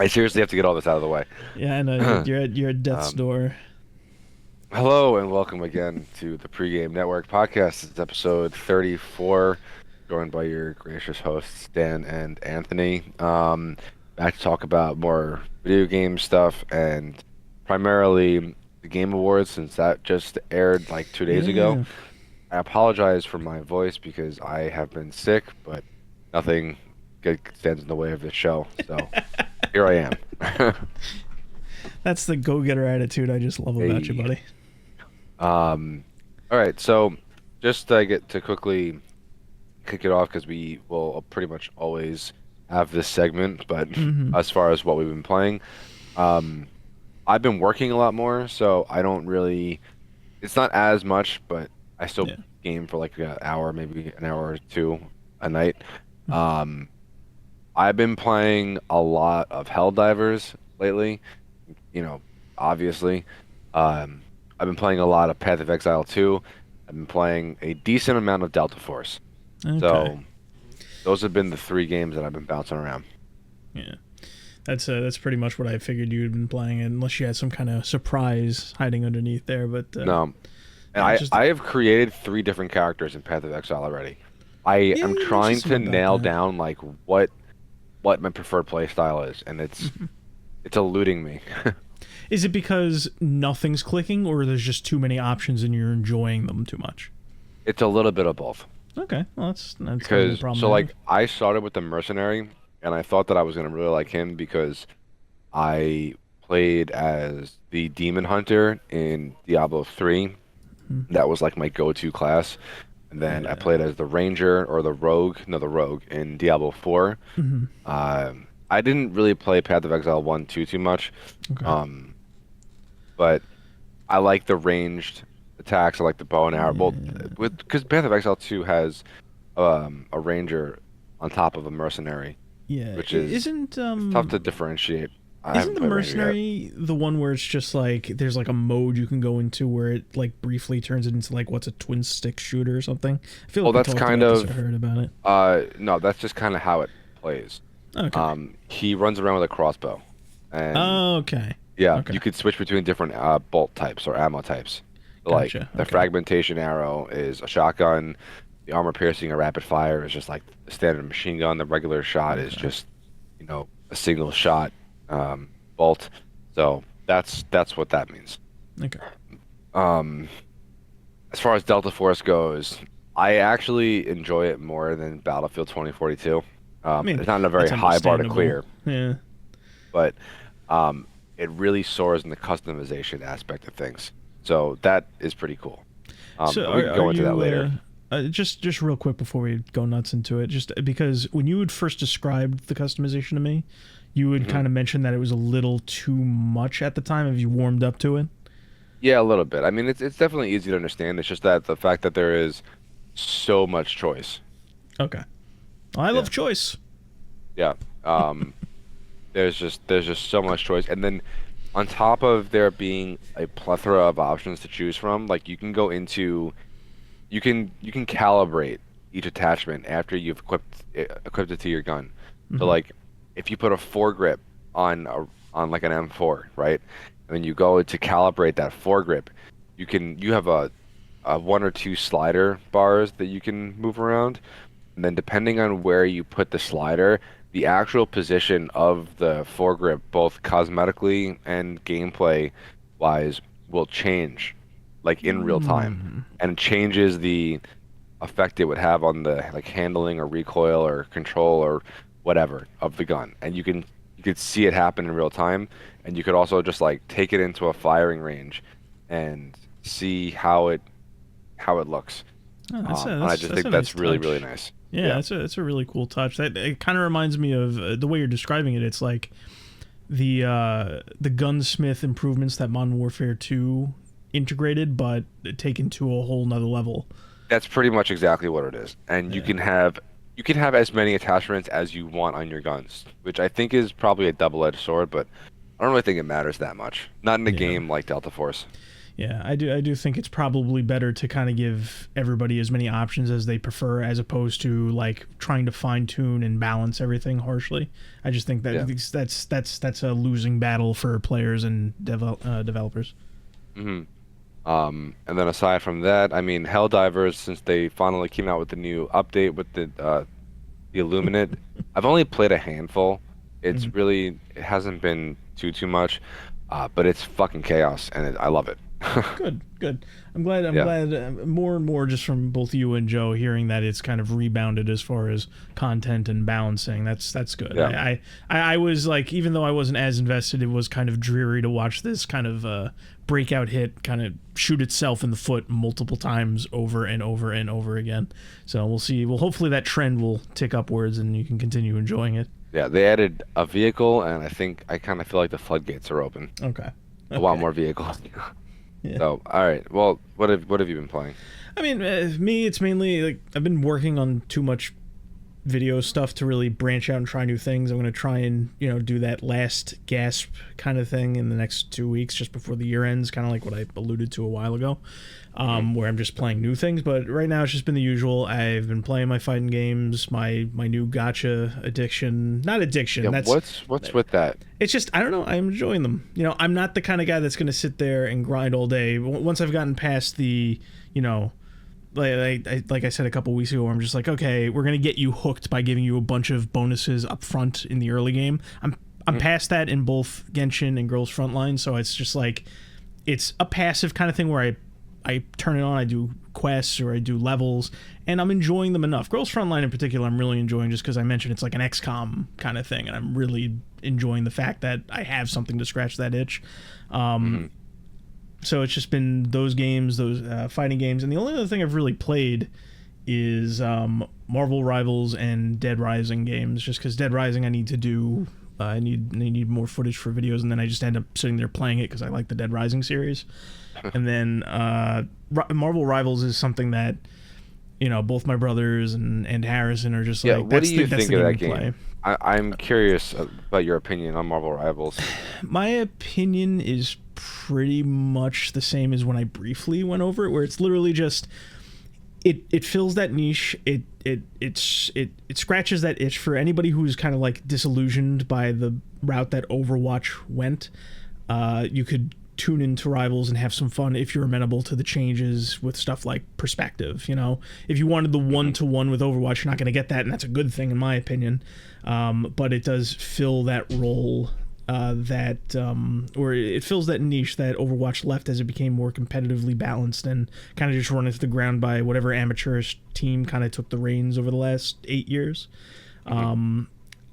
I seriously have to get all this out of the way. Yeah, I know you're at death's Um, door. Hello and welcome again to the Pregame Network podcast. It's episode 34, joined by your gracious hosts, Dan and Anthony. Back to talk about more video game stuff and primarily the Game Awards since that just aired like 2 days ago. Yeah, I apologize for my voice because I have been sick, but nothing good stands in the way of this show. So here I am. that's the go-getter attitude I just love about you, Hey. buddy. All right, so just to get to quickly kick it off because we will pretty much always have this segment, but Hmm. as far as what we've been playing, um, I've been working a lot more, so I don't really, it's not as much, but I still Yeah. game for like an hour, maybe an hour or two a night. Um, I've been playing a lot of Helldivers lately, you know, obviously. Um, I've been playing a lot of Path of Exile 2. I've been playing a decent amount of Delta Force. Okay. So those have been the three games that I've been bouncing around. Yeah. That's pretty much what I figured you had been playing, unless you had some kind of surprise hiding underneath there. But No, and yeah, I just I have created three different characters in Path of Exile already. I yeah, am you mentioned trying something to about nail that. down like what my preferred play style is, and it's eluding me. Is it because nothing's clicking, or there's just too many options and you're enjoying them too much? It's a little bit of both. Okay, well that's a little Because problem so to like have. I started with the mercenary and I thought that I was gonna really like him because I played as the demon hunter in Diablo 3. Mhm. That was like my go-to class. And then I Yeah. played as the ranger or the rogue, no the rogue in Diablo 4. Hmm. I didn't really play Path of Exile 1 too much. Okay. Um, but I like the ranged attacks. I like the bow and arrow. Well, Yeah. with because Path of Exile 2 has a ranger on top of a mercenary, Yeah. which is Isn't it's tough to differentiate. I isn't haven't the played ranger yet. mercenary the one where it's just like there's like a mode you can go into where it like briefly turns it into like what's a twin stick shooter or something? I feel Well, like we that's talked kind about this or of heard about it. no, that's just kind of how it plays. Okay. He runs around with a crossbow, and Okay. yeah, Okay. you could switch between different bolt types or ammo types. Like Gotcha. the Okay. fragmentation arrow is a shotgun, the armor piercing or rapid fire is just like the standard machine gun. The regular shot is Okay. just, a single shot bolt. So that's what that means. Okay. Um, as far as Delta Force goes, I actually enjoy it more than Battlefield 2042. I mean, It's not a very that's high bar to understandable. clear, Yeah. but it really soars in the customization aspect of things. So that is pretty cool. So But we can are go into that you later. just real quick before we go nuts into it, just because when you had first described the customization to me, you would hmm kind of mention that it was a little too much at the time. Have you warmed up to it? Yeah, a little bit. I mean, it's definitely easy to understand. It's just that the fact that there is so much choice. Okay. I Yeah, love choice. yeah. Um, there's just so much choice, and then on top of there being a plethora of options to choose from, like you can calibrate each attachment after you've equipped it to your gun. So Hmm. like if you put a foregrip on like an M4, right? And then you go to calibrate that foregrip, you have a one or two slider bars that you can move around, and then depending on where you put the slider, the actual position of the foregrip, both cosmetically and gameplay wise, will change like in real time, Mm. and changes the effect it would have on the like handling or recoil or control or whatever of the gun. And you could see it happen in real time, and you could also just like take it into a firing range and see how it looks. Oh, that's a And I that's just that's think a nice that's really, really touch. nice. Yeah, Yeah. that's a really cool touch. That it kind of reminds me of the way you're describing it. It's like the gunsmith improvements that Modern Warfare 2 integrated, but taken to a whole nother level. That's pretty much exactly what it is. And you Yeah. can have as many attachments as you want on your guns, which I think is probably a double-edged sword, but I don't really think it matters that much. Not in a Yeah. game like Delta Force. Yeah, I do think it's probably better to kind of give everybody as many options as they prefer, as opposed to like trying to fine tune and balance everything harshly. I just think that Yeah. that's a losing battle for players and developers. hmm and then aside from that, I mean, Helldivers, since they finally came out with the new update with the Illuminate, I've only played a handful. Mhm. It hasn't been too much, but it's fucking chaos, and I love it. Good, good. I'm glad. I'm Yeah, glad. More and more, just from both you and Joe, hearing that it's kind of rebounded as far as content and balancing. That's good. yeah. I was like, even though I wasn't as invested, it was kind of dreary to watch this kind of breakout hit kind of shoot itself in the foot multiple times over and over and over again. So we'll see. Well, hopefully that trend will tick upwards and you can continue enjoying it. Yeah, they added a vehicle, and I kind of feel like the floodgates are open. Okay. I want Okay. more vehicles. Yeah. So, all right. Well, what have you been playing? I mean, me, it's mainly like I've been working on too much video stuff to really branch out and try new things. I'm going to try and, do that last gasp kind of thing in the next 2 weeks just before the year ends, kind of like what I alluded to a while ago, hmm where I'm just playing new things. But right now it's just been the usual. I've been playing my fighting games, my new gotcha addiction. Not addiction. Yeah, That's what's with that? it's just I don't know. I'm enjoying them. I'm not the kind of guy that's going to sit there and grind all day. Once I've gotten past the, you know, like I said a couple weeks ago, where I'm just like, okay, we're gonna get you hooked by giving you a bunch of bonuses up front in the early game. I'm Mhm. past that in both Genshin and Girls Frontline, so it's just like it's a passive kind of thing where I turn it on, I do quests or I do levels, and I'm enjoying them enough. Girls Frontline in particular, I'm really enjoying just because I mentioned it's like an XCOM kind of thing, and I'm really enjoying the fact that I have something to scratch that itch. Mhm. So it's just been those games, those fighting games, and the only other thing I've really played is Marvel Rivals and Dead Rising games. Just because Dead Rising, I need to do, I need more footage for videos, and then I just end up sitting there playing it because I like the Dead Rising series. And then Marvel Rivals is something that both my brothers and Harrison are just Yeah, like what do you that's think the of game that we play. game? I'm curious about your opinion on Marvel Rivals. My opinion is pretty much the same as when I briefly went over it, where it's literally just it fills that niche. It scratches that itch for anybody who's kind of like disillusioned by the route that Overwatch went. You could tune into Rivals and have some fun if you're amenable to the changes with stuff like perspective. If you wanted the one hmm to one with Overwatch, you're not going to get that, and that's a good thing in my opinion. But it does fill that role or it fills that niche that Overwatch left as it became more competitively balanced and kind of just run into the ground by whatever amateurish team kind of took the reins over the last 8 years. hmm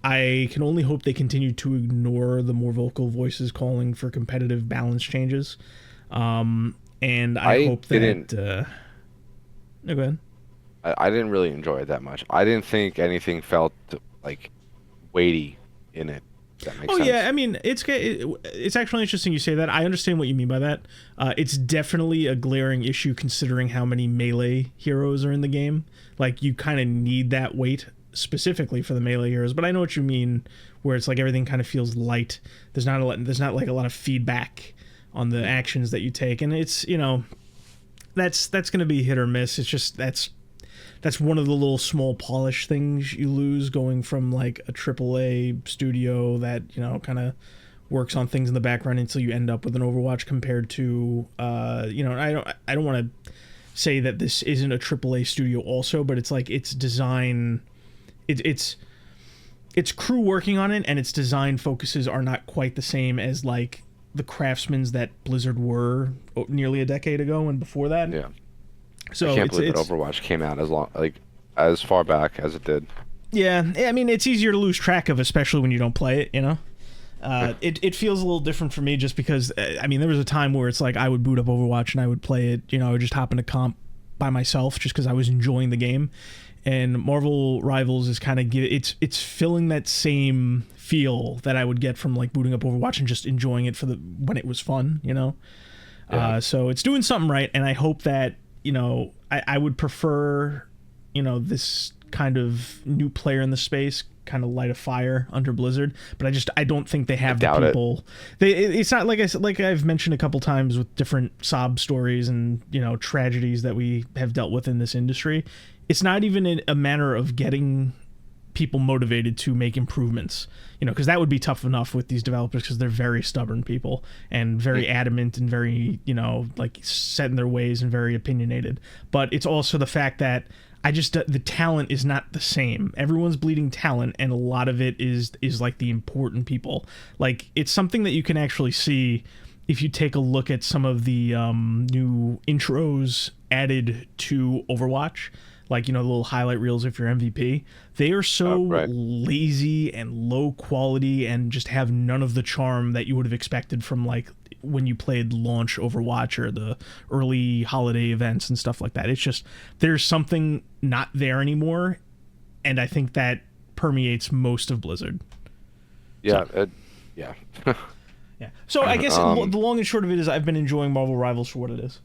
I can only hope they continue to ignore the more vocal voices calling for competitive balance changes. And I I hope didn't that. No, go ahead. I didn't really enjoy it that much. I didn't think anything felt like weighty in it. If that makes Oh yeah, sense. I mean it's actually interesting you say that. I understand what you mean by that. It's definitely a glaring issue considering how many melee heroes are in the game. Like you kind of need that weight specifically for the melee heroes. But I know what you mean, where it's like everything kind of feels light. There's not like a lot of feedback on the Mhm. actions that you take, and it's that's going to be hit or miss. It's just that's one of the little small polish things you lose going from like a AAA studio that kind of works on things in the background until you end up with an Overwatch compared to I don't want to say that this isn't a AAA studio also, but it's like its design its crew working on it and its design focuses are not quite the same as like the craftsmen's that Blizzard were nearly a decade ago and before that. Yeah. I So can't it's believe that it's Overwatch came out as far back as it did. yeah, I mean it's easier to lose track of, especially when you don't play it. It feels a little different for me just because I mean there was a time where it's like I would boot up Overwatch and I would play it. I would just hop into comp by myself just because I was enjoying the game. And Marvel Rivals is kind of it's filling that same feel that I would get from like booting up Overwatch and just enjoying it for the when it was fun. Yeah. So it's doing something right, and I hope that I would prefer this kind of new player in the space kind of light a fire under Blizzard, but I don't think they have the doubt it. people. It's not like I've mentioned a couple times with different sob stories and tragedies that we have dealt with in this industry. It's not even a matter of getting people motivated to make improvements, because that would be tough enough with these developers because they're very stubborn people and very adamant and very, like set in their ways and very opinionated. But it's also the fact that the talent is not the same. Everyone's bleeding talent, and a lot of it is like the important people. Like, it's something that you can actually see if you take a look at some of the new intros added to Overwatch. Like, the little highlight reels if you're MVP. They are so lazy and low quality and just have none of the charm that you would have expected from, like, when you played launch Overwatch or the early holiday events and stuff like that. It's just, there's something not there anymore, and I think that permeates most of Blizzard. Yeah, so, yeah. Yeah. So I guess the long and short of it is I've been enjoying Marvel Rivals for what it is.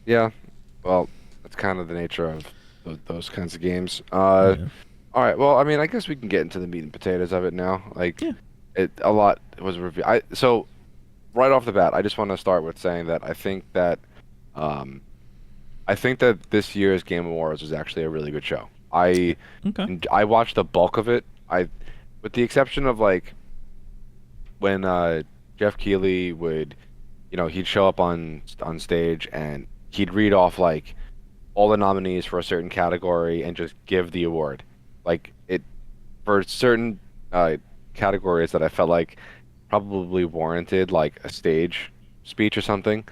Yeah, well, that's kind of the nature of those kinds of games. All right, well, I mean, I guess we can get into the meat and potatoes of it now. Like, a lot was revealed. So, right off the bat, I just want to start with saying that I think that this year's Game Awards was actually a really good show. I watched the bulk of it. With the exception of like when Jeff Keighley would, he'd show up on stage and he'd read off like all the nominees for a certain category and just give the award. Like, it for certain categories that I felt like probably warranted like a stage speech or something.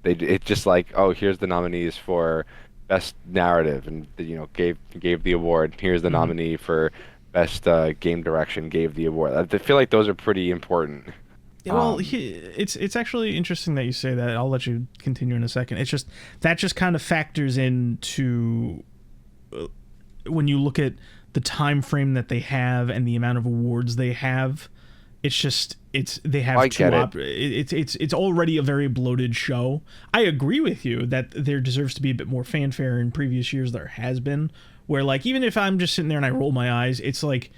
It just like, oh, here's the nominees for best narrative, and gave the award. Here's the nominee for best game direction, gave the award. I feel like those are pretty important. Well, it's actually interesting that you say that. I'll let you continue in a second. It's just that just kind of factors into when you look at the time frame that they have and the amount of awards they have. They have it's already a very bloated show. I agree with you that there deserves to be a bit more fanfare. In previous years there has been, where like even if I'm just sitting there and I roll my eyes, it's like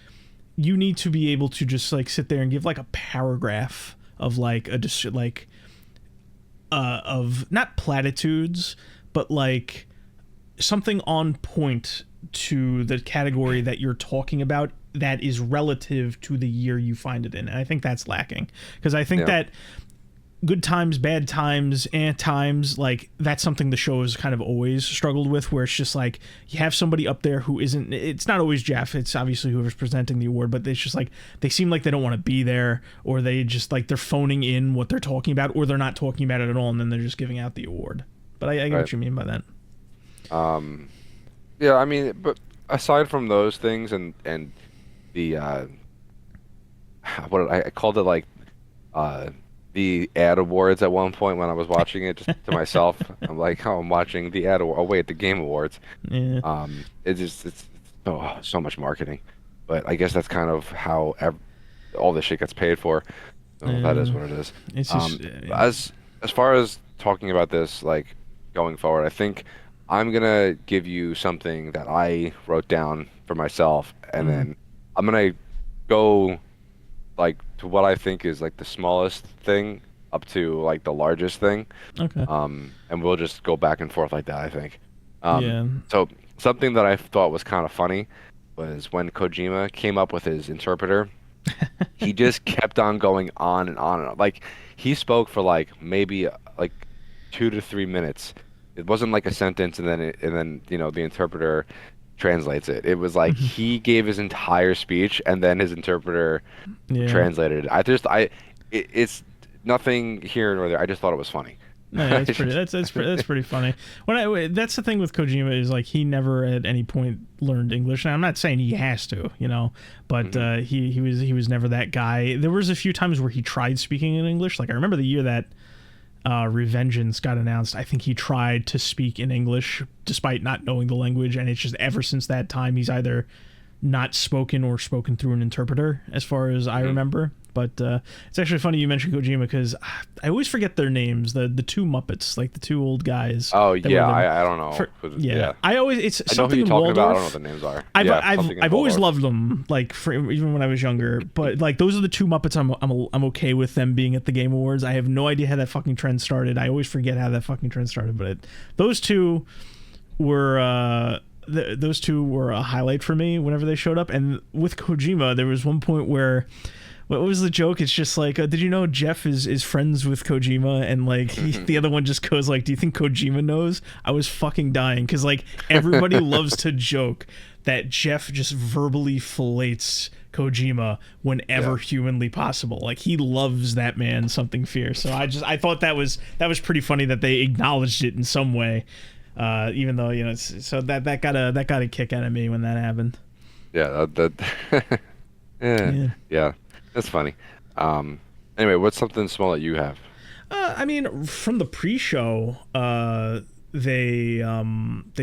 you need to be able to just like sit there and give like a paragraph of like of not platitudes, but like something on point to the category that you're talking about that is relative to the year you find it in. And I think that's lacking, because I think that good times, bad times, times, like that's something the show has kind of always struggled with, where it's just like you have somebody up there who isn't, it's not always Jeff, it's obviously whoever's presenting the award, but it's just like they seem like they don't want to be there, or they just like they're phoning in what they're talking about, or they're not talking about it at all, and then they're just giving out the award. But I get what you mean by that. Yeah, I mean, but aside from those things and the I called it like the ad awards at one point when I was watching it just to myself. I'm like, oh, I'm watching the ad award. Oh wait, the game awards. Yeah. It's so much marketing, but I guess that's kind of how all this shit gets paid for. So that is what it is. It's just, as far as talking about this, like going forward, I think I'm gonna give you something that I wrote down for myself, and then I'm gonna go like to what I think is like the smallest thing up to like the largest thing. Okay. And we'll just go back and forth like that, I think. Yeah. So something that I thought was kind of funny was when Kojima came up with his interpreter. He just kept on going on and on and on. Like, he spoke for like maybe like 2 to 3 minutes. It wasn't like a sentence and then the interpreter translates it. It was like he gave his entire speech and then his interpreter translated it. It's nothing here nor there. I just thought it was funny. No, that's pretty funny. That's the thing with Kojima, is like he never at any point learned English. And I'm not saying he has to, but he was never that guy. There was a few times where he tried speaking in English. Like I remember the year that Revengeance got announced, I think he tried to speak in English despite not knowing the language, and it's just ever since that time he's either not spoken or spoken through an interpreter, as far as I remember. But it's actually funny you mentioned Kojima because I always forget their names. The two Muppets, like the two old guys. Oh that yeah, were the, I don't know. yeah, I always it's I know who something you're in talking about. I don't know Waldorf. what the names are. I've Yeah, I've something in I've always Waldorf. loved them, like even when I was younger. But like those are the two Muppets I'm okay with them being at the Game Awards. I have no idea how that fucking trend started. I always forget how that fucking trend started. But those two were those two were a highlight for me whenever they showed up. And with Kojima, there was one point where. What was the joke? It's just like, did you know Jeff is friends with Kojima? And like the other one just goes like, do you think Kojima knows? I was fucking dying because like everybody loves to joke that Jeff just verbally fillets Kojima whenever humanly possible. Like he loves that man something fierce. So I thought that was pretty funny that they acknowledged it in some way, even though so that got a kick out of me when that happened. Yeah, that yeah. That's funny. Anyway, what's something small that you have? I mean, from the pre-show, they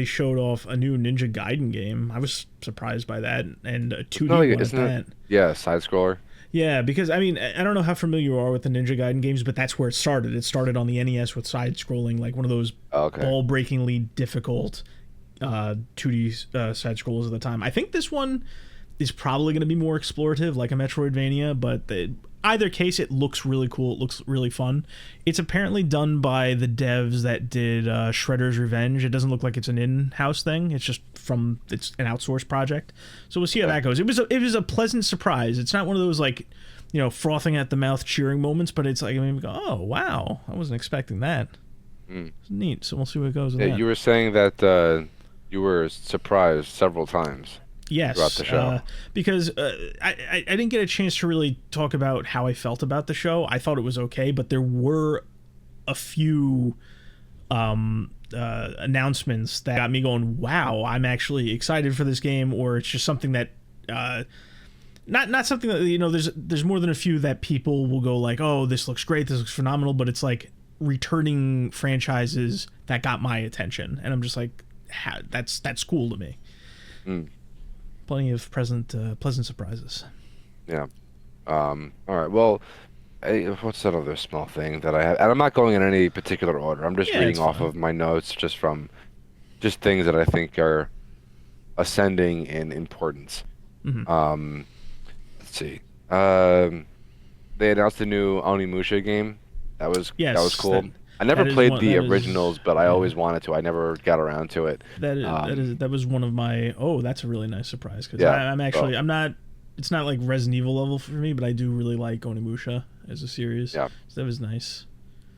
showed off a new Ninja Gaiden game. I was surprised by that, and a 2D one at that. Yeah, side scroller. Yeah, because I mean, I don't know how familiar you are with the Ninja Gaiden games, but that's where it started. It started on the NES with side scrolling, like one of those ball-breakingly difficult 2D side scrollers at the time. I think this one is probably going to be more explorative, like a Metroidvania, but either case, it looks really cool. It looks really fun. It's apparently done by the devs that did Shredder's Revenge. It doesn't look like it's an in-house thing. It's just it's an outsourced project. So we'll see how that goes. It was a pleasant surprise. It's not one of those like, frothing at the mouth cheering moments, but it's like, I mean, oh wow, I wasn't expecting that. It's neat. So we'll see what goes with that. You were saying that you were surprised several times. Yes, throughout the show. Because I didn't get a chance to really talk about how I felt about the show. I thought it was okay, but there were a few announcements that got me going, wow, I'm actually excited for this game, or it's just something that not something that there's more than a few that people will go like, oh, this looks great, this looks phenomenal, but it's like returning franchises that got my attention, and I'm just like, that's cool to me. Plenty of pleasant surprises. Yeah. All right. Well, what's that other small thing that I have? And I'm not going in any particular order. I'm just reading off of my notes, just things that I think are ascending in importance. Let's see. They announced a new Onimusha game. That was cool. I never played the originals, but I always wanted to. I never got around to it. That was one of my. Oh, that's a really nice surprise because I'm not. It's not like Resident Evil level for me, but I do really like Onimusha as a series. Yeah, so that was nice.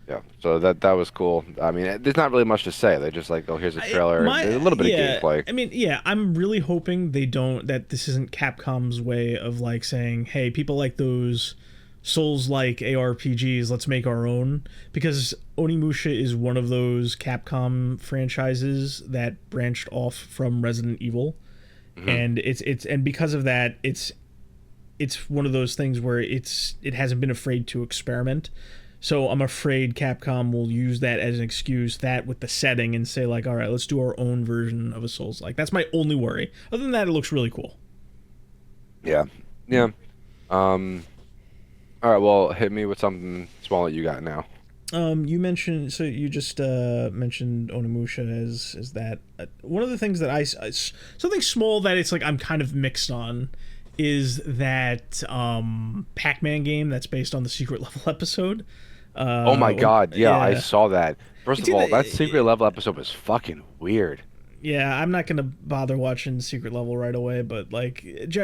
Yeah, so that was cool. I mean, there's not really much to say. They just like, oh, here's a trailer. There's a little bit of gameplay. I mean, I'm really hoping that this isn't Capcom's way of like saying, hey, people like those Souls-like ARPGs, let's make our own, because Onimusha is one of those Capcom franchises that branched off from Resident Evil, and and because of that, it's one of those things where it hasn't been afraid to experiment. So I'm afraid Capcom will use that as an excuse, that with the setting, and say like, all right, let's do our own version of a Souls-like. That's my only worry. Other than that, it looks really cool. Yeah. All right, well, hit me with something small that you got now. You mentioned, so you just mentioned Onimusha as that. One of the things that something small that it's like I'm kind of mixed on is that Pac-Man game that's based on the Secret Level episode. Oh my god, yeah, I saw that. First of all, that Secret Level episode was fucking weird. Yeah, I'm not gonna bother watching Secret Level right away, but like, it's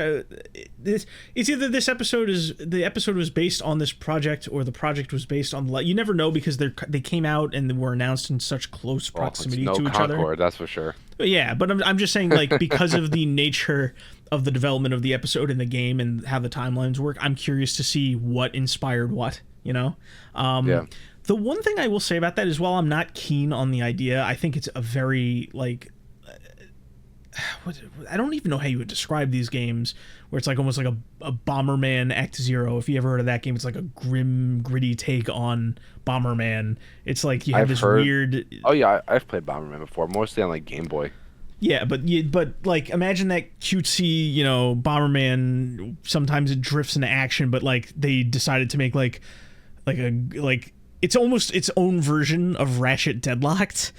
either the episode was based on this project, or the project was based on. You never know because they came out and were announced in such close proximity to each other. Concord, that's for sure. But yeah, but I'm just saying, like, because of the nature of the development of the episode in the game and how the timelines work, I'm curious to see what inspired what. Yeah. The one thing I will say about that is, while I'm not keen on the idea, I think it's a very like. I don't even know how you would describe these games, where it's like almost like a Bomberman Act Zero. If you ever heard of that game, it's like a grim, gritty take on Bomberman. It's like you have weird. Oh yeah, I've played Bomberman before, mostly on like Game Boy. Yeah, but like imagine that cutesy, Bomberman. Sometimes it drifts into action, but like they decided to make like it's almost its own version of Ratchet Deadlocked,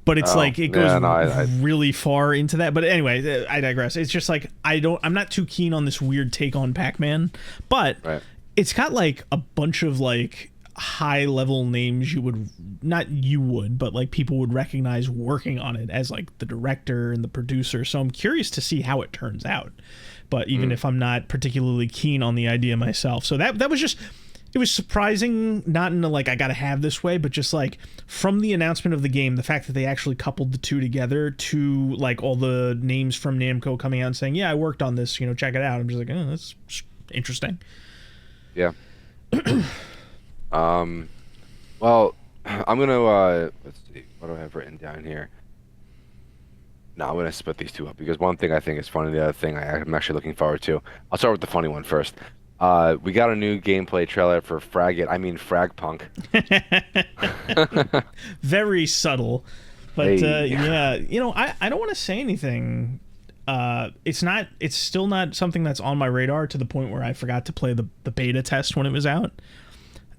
but it's Oh, like it goes yeah, no, I really far into that. But anyway, I digress. It's just like I'm not too keen on this weird take on Pac-Man, but right. it's got like a bunch of like high level names but like people would recognize working on it as like the director and the producer. So I'm curious to see how it turns out. But even if I'm not particularly keen on the idea myself, so that was just, it was surprising, not in a like I gotta have this way, but just like from the announcement of the game, the fact that they actually coupled the two together to like all the names from Namco coming out and saying, yeah, I worked on this, check it out. I'm just like, oh, that's interesting. Yeah. Um, well, I'm gonna let's see, what do I have written down here? No, I'm gonna split these two up because one thing I think is funny, the other thing I'm actually looking forward to. I'll start with the funny one first. We got a new gameplay trailer for Fragpunk. Very subtle, but Hey, yeah, I don't want to say anything. It's still not something that's on my radar to the point where I forgot to play the beta test when it was out.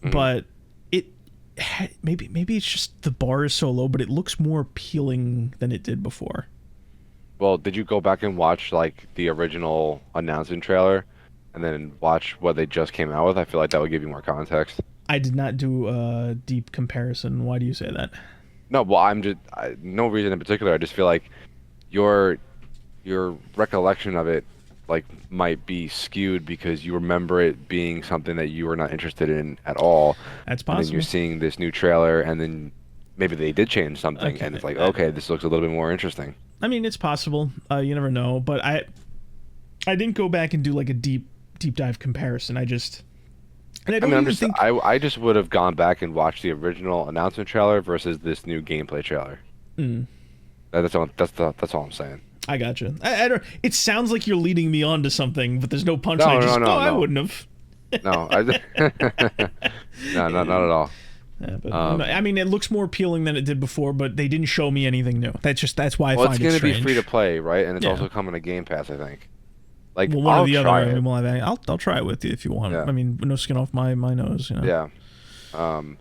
mhm. But it maybe it's just the bar is so low, but it looks more appealing than it did before. Well, did you go back and watch like the original announcement trailer and then watch what they just came out with? I feel like that would give you more context. I did not do a deep comparison. Why do you say that? No, well, no reason in particular. I just feel like your your recollection of it like might be skewed because you remember it being something that you were not interested in at all, That's and then you're possible. seeing this new trailer, and then maybe they did change something, Okay. and it's like, okay, this looks a little bit more interesting. I mean, it's possible. You never know. But I didn't go back and do like a deep dive comparison. And I I don't mean, even think. I just would have gone back and watched the original announcement trailer versus this new gameplay trailer. Mm, That's all I'm saying. I gotcha. I don't. It sounds like you're leading me on to something, but there's no punchline. No, no, Just no, no, I no, wouldn't have. no. No, not at all. Yeah, but Um, I mean, it looks more appealing than it did before, but they didn't show me anything new. That's why I well, it's find it going to be strange. free to play, right? And it's Yeah. also coming to Game Pass, I think. Like, Well, one or I'll the other. try I it. mean, I'll try it with you if you want. Yeah, I mean, no skin off my nose. yeah. Um,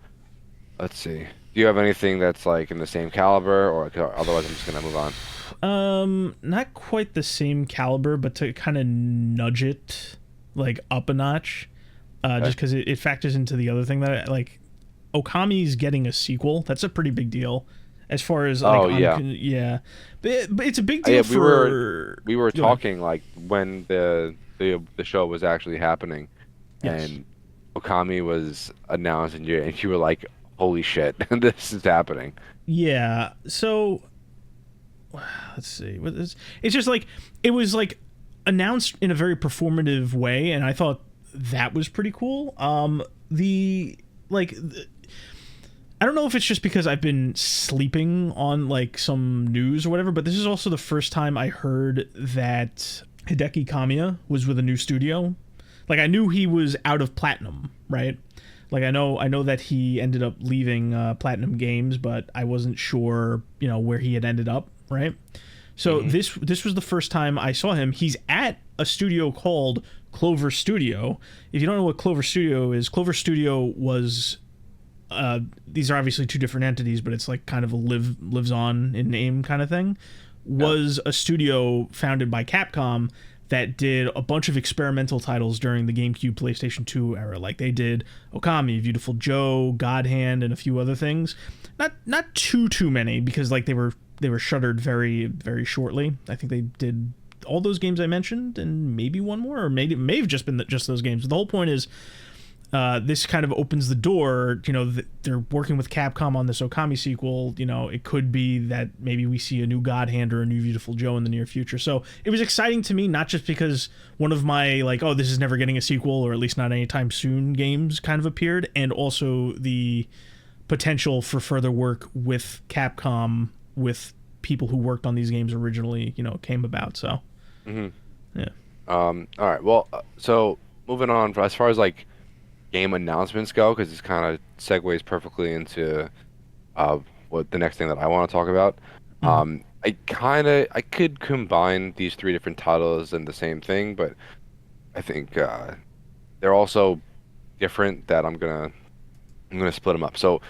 let's see. Do you have anything that's like in the same caliber, or otherwise I'm just gonna move on? Not quite the same caliber, but to kind of nudge it like up a notch. Okay. Just because it factors into the other thing that I like. Okami's getting a sequel. That's a pretty big deal. As far as like Oh yeah, yeah, but it's a big yeah. deal for. We were Go ahead. talking like when the show was actually happening, Yes. and Okami was announced, and you were like, "Holy shit, this is happening." Yeah. So let's see. It's just like it was like announced in a very performative way, and I thought that was pretty cool. The like. I don't know if it's just because I've been sleeping on like some news or whatever, but this is also the first time I heard that Hideki Kamiya was with a new studio. Like I knew he was out of Platinum, right? Like I know that he ended up leaving Platinum Games, but I wasn't sure, where he had ended up, right? So Hmm. this was the first time I saw him. He's at a studio called Clover Studio. If you don't know what Clover Studio is, Clover Studio was these are obviously two different entities, but it's like kind of a lives on in name kind of thing. Yeah. Was a studio founded by Capcom that did a bunch of experimental titles during the GameCube, PlayStation 2 era. Like they did Okami, Beautiful Joe, God Hand, and a few other things. Not too many because like they were shuttered very very shortly. I think they did all those games I mentioned and maybe one more, or maybe it may have just been just those games. But the whole point is this kind of opens the door. They're working with Capcom on this Okami sequel. It could be that maybe we see a new God Hand or a new Beautiful Joe in the near future. So it was exciting to me, not just because one of my like, oh, this is never getting a sequel, or at least not anytime soon games kind of appeared, and also the potential for further work with Capcom with people who worked on these games originally, came about. So Hmm. yeah. All right. Well, so moving on, as far as like game announcements go, because this kind of segues perfectly into uh, what the next thing that I want to talk about. Mhm. I could combine these three different titles in the same thing, but I think they're also different that I'm gonna split them up. So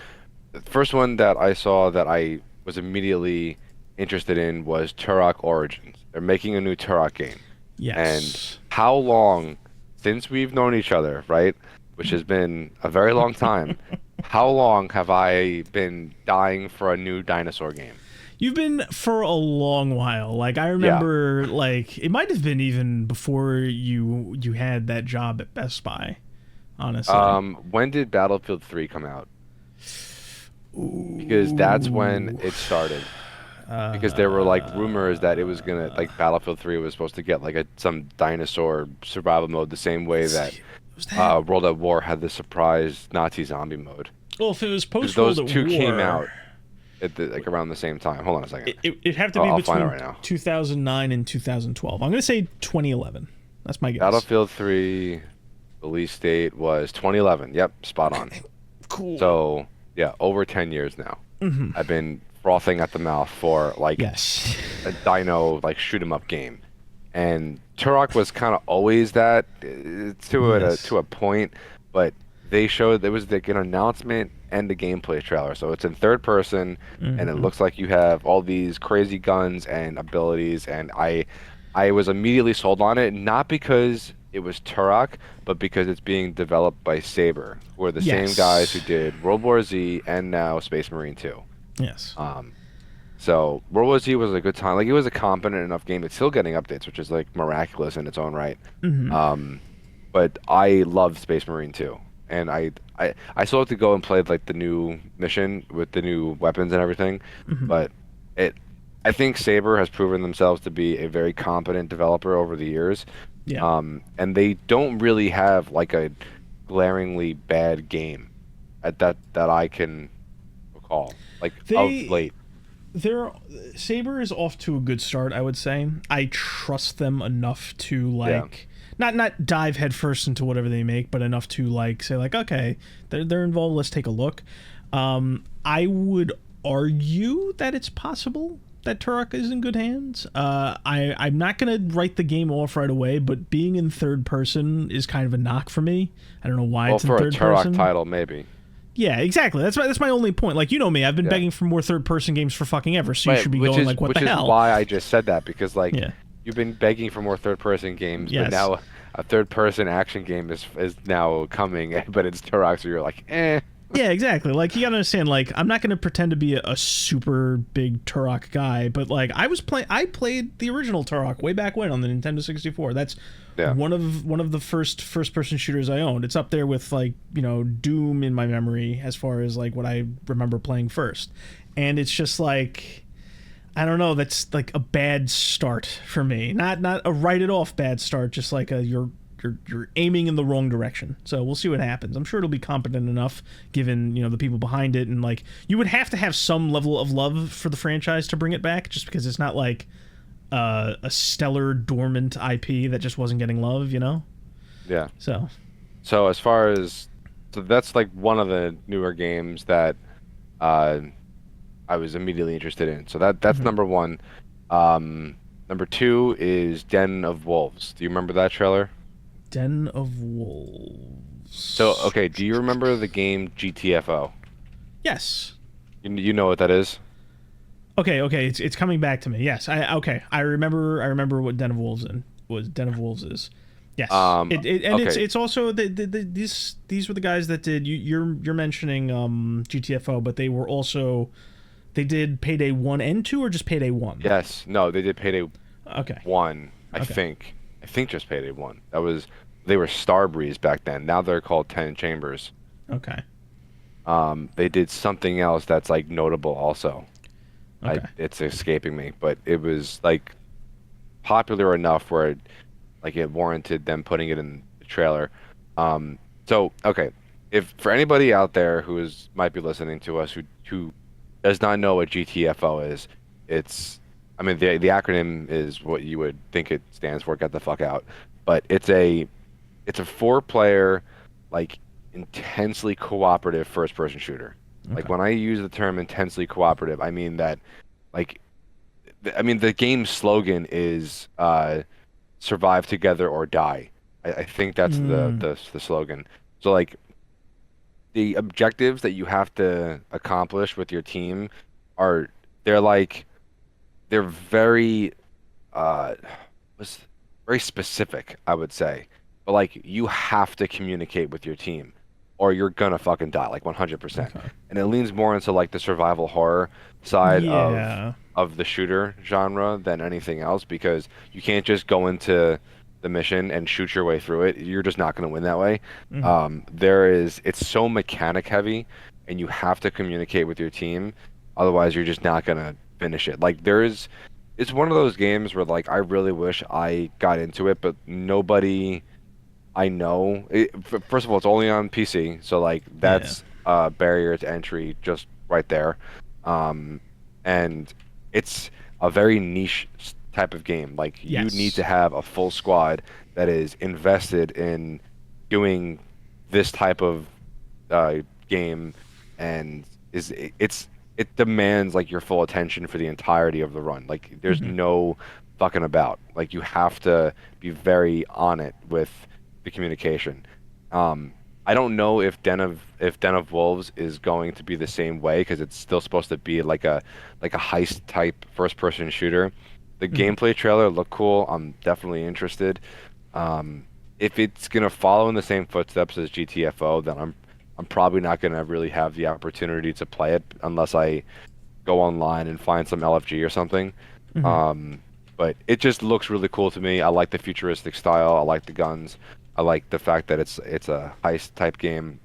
the first one that I saw that I was immediately interested in was Turok Origins. They're making a new Turok game. And Yes. how long since we've known each other, right? Which has been a very long time. How long have I been dying for a new dinosaur game? You've been for a long while. Like I Yeah. remember, like it might have been even before you had that job at Best Buy. Honestly. When did Battlefield 3 come out? Because that's when Ooh. it started. Because there were like rumors that it was gonna Uh, like Battlefield 3 was supposed to get like a some dinosaur survival mode the same way let's that see. Was that? World at War had the surprise Nazi zombie mode. Well, if it was Because post World those at two came War, out at like around the same time. Hold on a second. it'd have to be I'll find it between right now. 2009 and 2012. I'm gonna say 2011. That's my guess. Battlefield 3 release date was 2011. Yep, spot on. Okay. Cool. So, yeah, over 10 years now. I've been frothing at the mouth for like Yes. a dino like shoot 'em up game. And Turok was kind of always that Yes. to a point, but they showed there was like an announcement and the gameplay trailer. So it's in third person, and it Hmm. looks like you have all these crazy guns and abilities. And I was immediately sold on it, not because it was Turok, but because it's being developed by Saber, who are the same guys who Yes. did World War Z and now Space Marine 2. Yes. Um, so World War Z was a good time. Like it was a competent enough game. It's still getting updates, which is like miraculous in its own right. Hmm. Um, but I love Space Marine 2, and I still have to go and play like the new mission with the new weapons and everything. Hmm. But it, I think Saber has proven themselves to be a very competent developer over the years. Yeah. And they don't really have like a glaringly bad game at that I can recall, like of They late. they're Saber is off to a good start, I would say. I trust them enough to Yeah. like not dive headfirst into whatever they make, but enough to like say like, okay, they're involved, let's take a look. I would argue that it's possible that Turok is in good hands. I'm not gonna write the game off right away, but being in third person is kind of a knock for me. I don't know why Well, it's in for a third Turok person. title, maybe. Yeah, exactly. That's my only point. Like you know me, I've been Yeah. begging for more third person games for fucking ever. So you Right, should be going like, what the which is hell? why I just said that because like Yeah. you've been begging for more third person games, but Yes. now a third person action game is now coming, but it's Turok, so you're like, eh. Yeah, exactly. Like you gotta understand. Like I'm not gonna pretend to be a super big Turok guy, but like I played the original Turok way back when on the Nintendo 64. That's Yeah. one of the first person shooters I owned. It's up there with like Doom in my memory as far as like what I remember playing first, and it's just like I don't know. That's like a bad start for me. Not a write it off bad start. Just like a you're aiming in the wrong direction. So we'll see what happens. I'm sure it'll be competent enough, given the people behind it, and like you would have to have some level of love for the franchise to bring it back, just because it's not like a stellar dormant IP that just wasn't getting love. Yeah. So So as far as so that's like one of the newer games that uh I was immediately interested in. So that's mhm. number one. Number two is Den of Wolves. Do you remember that trailer? Den of So, Wolves. okay, do you remember the game GTFO? Yes. You know what that is? Okay. It's coming back to me. Yes. I remember what Den of Wolves is. Yes. Um, And okay, it's also these were the guys that did you're mentioning GTFO, but they did Payday 1 and 2 or just Payday 1? yes, no, they did Payday Okay. 1, I Okay. think. I think just Payday 1. They were Starbreeze back then. Now they're called Ten Chambers. Okay. They did something else that's like notable also. Okay. It's escaping me, but it was like popular enough where like it warranted them putting it in the trailer. Um, so okay, if for anybody out there who is might be listening to us who does not know what GTFO is, it's I mean the acronym is what you would think it stands for, get the fuck out. But it's a four player like intensely cooperative first person shooter. Like Okay. when I use the term intensely cooperative, I mean that like I mean, the game's slogan is "Survive together or die." I think that's Mm, the slogan. So like the objectives that you have to accomplish with your team are they're like they're very uh was very specific, I would say. But like you have to communicate with your team or you're gonna fucking die, like 100%. okay. And it leans more into like the survival horror side Yeah. of the shooter genre than anything else because you can't just go into the mission and shoot your way through it. You're just not gonna win that way. Hmm. It's so mechanic heavy and you have to communicate with your team, otherwise you're just not gonna finish it. It's one of those games where like I really wish I got into it, but nobody I know. First of all, it's only on PC, so like Yeah. that's a barrier to entry just right there. Um, and it's a very niche type of game. Like you need Yes. to have a full squad that is invested in doing this type of uh, game, and it demands like your full attention for the entirety of the run. Like there's Hmm. no fucking about. Like you have to be very on it with the communication. Um, I don't know if Den of Wolves is going to be the same way because it's still supposed to be like a heist type first person shooter. The Hmm. gameplay trailer looked cool. I'm definitely interested. If it's gonna follow in the same footsteps as GTFO, then I'm probably not gonna really have the opportunity to play it unless I go online and find some LFG or something. Hmm. Um, but it just looks really cool to me. I like the futuristic style. I like the guns. I like the fact that it's a heist type game.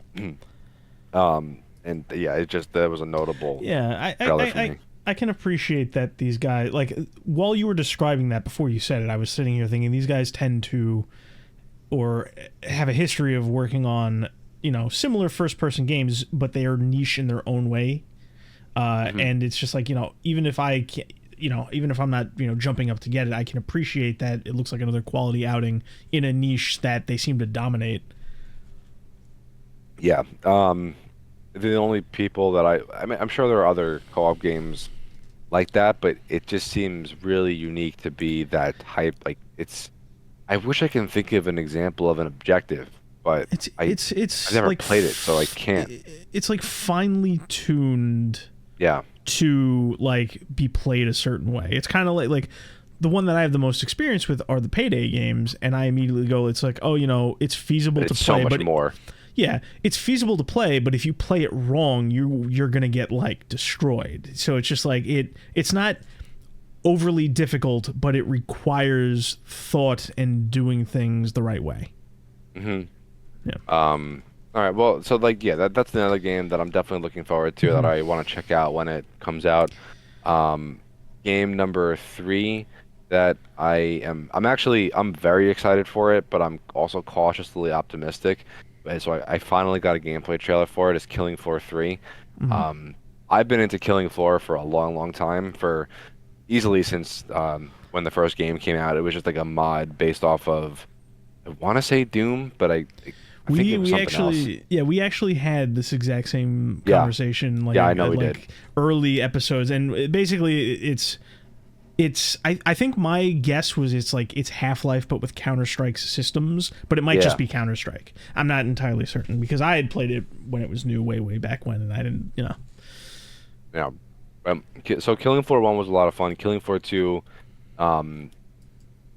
And yeah, it just that was a notable Yeah. trailer for me. I can appreciate that these guys like while you were describing that before you said it, I was sitting here thinking these guys tend to or have a history of working on similar first person games, but they are niche in their own way. Hmm. And it's just like even if I can't. Even if I'm not, jumping up to get it, I can appreciate that it looks like another quality outing in a niche that they seem to dominate. Yeah. The only people that I mean, I'm sure there are other co-op games like that, but it just seems really unique to be that type. Like it's, I wish I can think of an example of an objective, but It's I it's I've it's never like played it, so I can't. it's like finely tuned Yeah. to like be played a certain way. It's kind of like the one that I have the most experience with are the Payday games, and I immediately go, it's like, oh, it's feasible But to it's so play, much but more. yeah, it's feasible to play, but if you play it wrong, you're gonna get like destroyed. So it's just like it's not overly difficult, but it requires thought and doing things the right way. Hmm. Yeah. All right. Well, so like, yeah, that's another game that I'm definitely looking forward to that Hmm. I want to check out when it comes out. Um, Game number three that I'm very excited for it, but I'm also cautiously optimistic. So I finally got a gameplay trailer for it. It's Killing Floor 3. Hmm. Um, I've been into Killing Floor for a long, long time, for easily since when the first game came out. It was just like a mod based off of I want to say Doom, but I think it was We something else. actually we actually had this exact same Yeah, conversation yeah, I know we did. like early episodes, and basically I think my guess was it's Half Life but with Counter Strike's systems, but it might just Yeah, be Counter Strike. I'm not entirely certain because I had played it when it was new, way back when, and I didn't yeah. So Killing Floor 1 was a lot of fun. Killing Floor 2, um,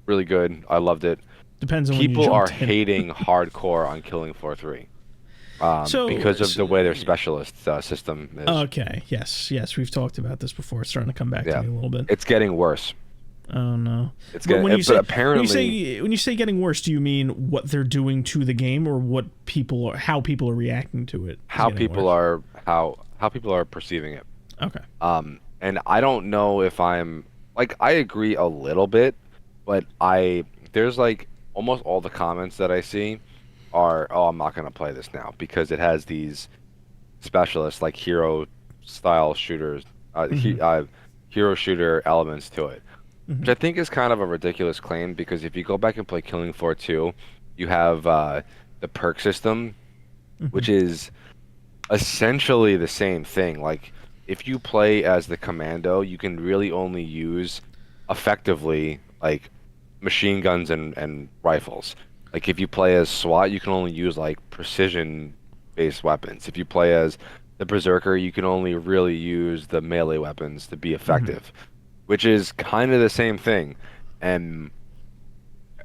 really good. I loved it. depends on when you People are jumped in. hating hardcore on Killing Floor 3, So because of the way their specialist system is. okay, yes, we've talked about this before. It's starting to come back to Yeah, me a little bit. it's getting worse. Oh no! It's But getting, when you but say apparently getting worse, do you mean what they're doing to the game, or how people are reacting to it is getting worse? how people are perceiving it. Okay. And I don't know if I'm like I agree a little bit, but I there's like almost all the comments that I see are, oh, I'm not gonna play this now because it has these specialists like hero style shooters, Hmm. hero shooter elements to it, which Hmm. I think is kind of a ridiculous claim because if you go back and play Killing Floor 2, you have the perk system, Hmm. which is essentially the same thing. Like if you play as the commando, you can really only use effectively like machine guns and rifles. Like if you play as SWAT, you can only use like precision based weapons. If you play as the Berserker, you can only really use the melee weapons to be Hmm. effective, which is kind of the same thing. And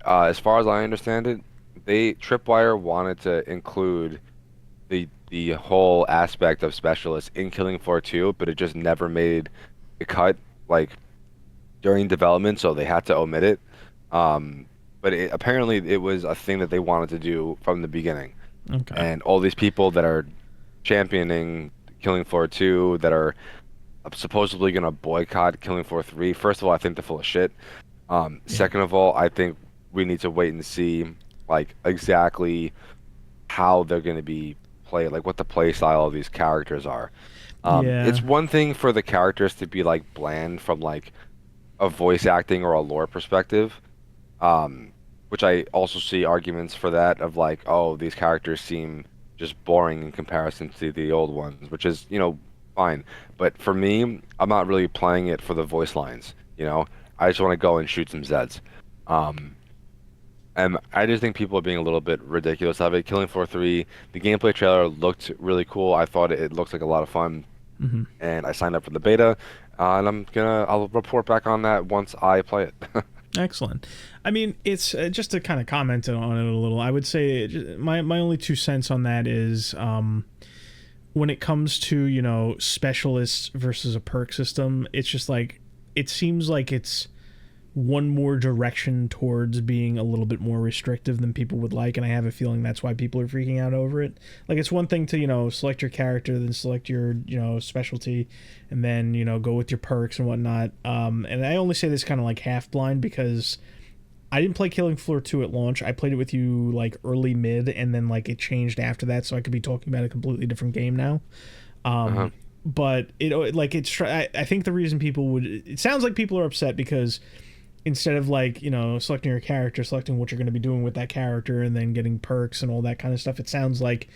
as far as I understand it, they Tripwire wanted to include the whole aspect of specialists in Killing Floor 2, but it just never made the cut like during development, so they had to omit it. But apparently it was a thing that they wanted to do from the beginning. Okay. And all these people that are championing Killing Floor 2 that are supposedly going to boycott Killing Floor 3, first of all, I think they're full of shit. Yeah. Second of all, I think we need to wait and see like exactly how they're going to be played, like what the play style of these characters are. Yeah. It's one thing for the characters to be like bland from like a voice acting or a lore perspective, um, which I also see arguments for that of like, oh, these characters seem just boring in comparison to the old ones, which is, fine. But for me, I'm not really playing it for the voice lines, you know? I just want to go and shoot some Zeds. Um, and I just think people are being a little bit ridiculous of it. Killing Floor 3, the gameplay trailer looked really cool. I thought it looked like a lot of fun, Hmm. and I signed up for the beta, and I'll report back on that once I play it. Excellent. I mean, it's just to kind of comment on it a little. I would say my only 2 cents on that is when it comes to specialists versus a perk system, it's just like it seems like it's one more direction towards being a little bit more restrictive than people would like, and I have a feeling that's why people are freaking out over it. Like it's one thing to select your character, then select your specialty, and then go with your perks and whatnot. And I only say this kind of like half blind because I didn't play Killing Floor 2 at launch. I played it with you like early mid, and then like it changed after that, so I could be talking about a completely different game now. Uh-huh. But it like it's I think the reason people would, it sounds like people are upset because instead of like selecting your character, selecting what you're going to be doing with that character and then getting perks and all that kind of stuff, it sounds like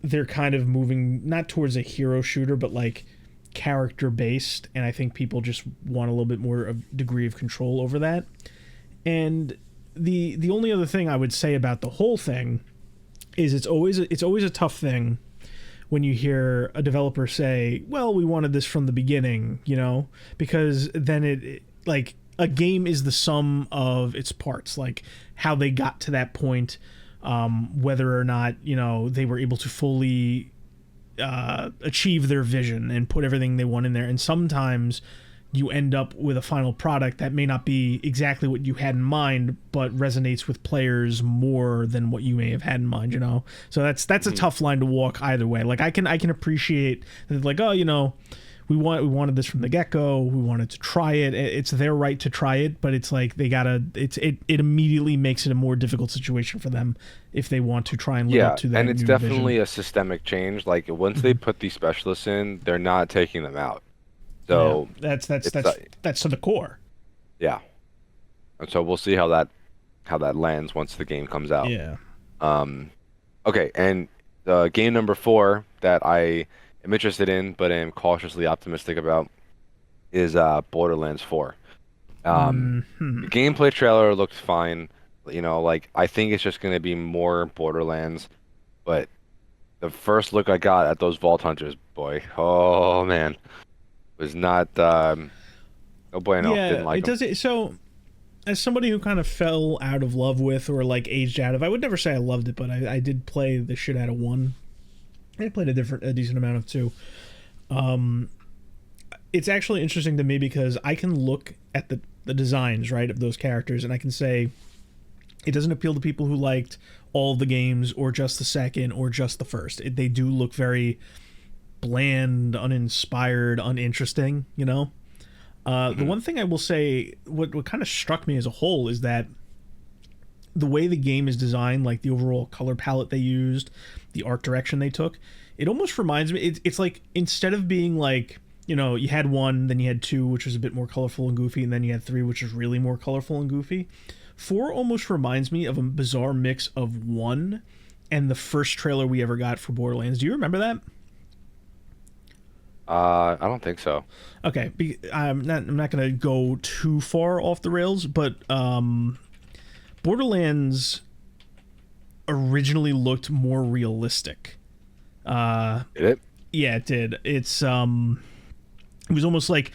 they're kind of moving not towards a hero shooter but like character based, and I think people just want a little bit more of degree of control over that. And the only other thing I would say about the whole thing is it's always a tough thing when you hear a developer say, well, we wanted this from the beginning, because then like a game is the sum of its parts, like how they got to that point, whether or not they were able to fully achieve their vision and put everything they want in there. And sometimes you end up with a final product that may not be exactly what you had in mind, but resonates with players more than what you may have had in mind. So that's a Mhm. tough line to walk either way. Like I can appreciate that, like, oh, we wanted this from the get go. We wanted to try it. It's their right to try it, but it's like they gotta. It immediately makes it a more difficult situation for them if they want to try and live up Yeah, to and that it's new vision. definitely a systemic change. Like once they Hmm. put these specialists in, they're not taking them out. Yeah, So that's that's it's that's that's to the core. yeah, and so we'll see how that lands once the game comes out. Yeah. Um, okay, and game number 4 that I am interested in, but am cautiously optimistic about is Borderlands 4. Hmm. The gameplay trailer looked fine. Like I think it's just gonna be more Borderlands, but the first look I got at those Vault Hunters, boy, oh man, was not no bueno. Didn't Yeah, like it them. does it. So, as somebody who kind of fell out of love with or like aged out of, I would never say I loved it, but I did play the shit out of one. I played a decent amount of two. Um, it's actually interesting to me because I can look at the designs, right, of those characters, and I can say it doesn't appeal to people who liked all the games or just the second or just the first. They do look very bland, uninspired, uninteresting. The Hmm. one thing I will say, what kind of struck me as a whole, is that the way the game is designed, like the overall color palette they used, the art direction they took, it almost reminds me. It's like instead of being like you had one, then you had two, which was a bit more colorful and goofy, and then you had three, which was really more colorful and goofy. Four almost reminds me of a bizarre mix of one and the first trailer we ever got for Borderlands. Do you remember that? I don't think so. Okay, I'm not gonna go too far off the rails, but Borderlands originally looked more realistic. Uh, Did it? yeah, it did. It was almost like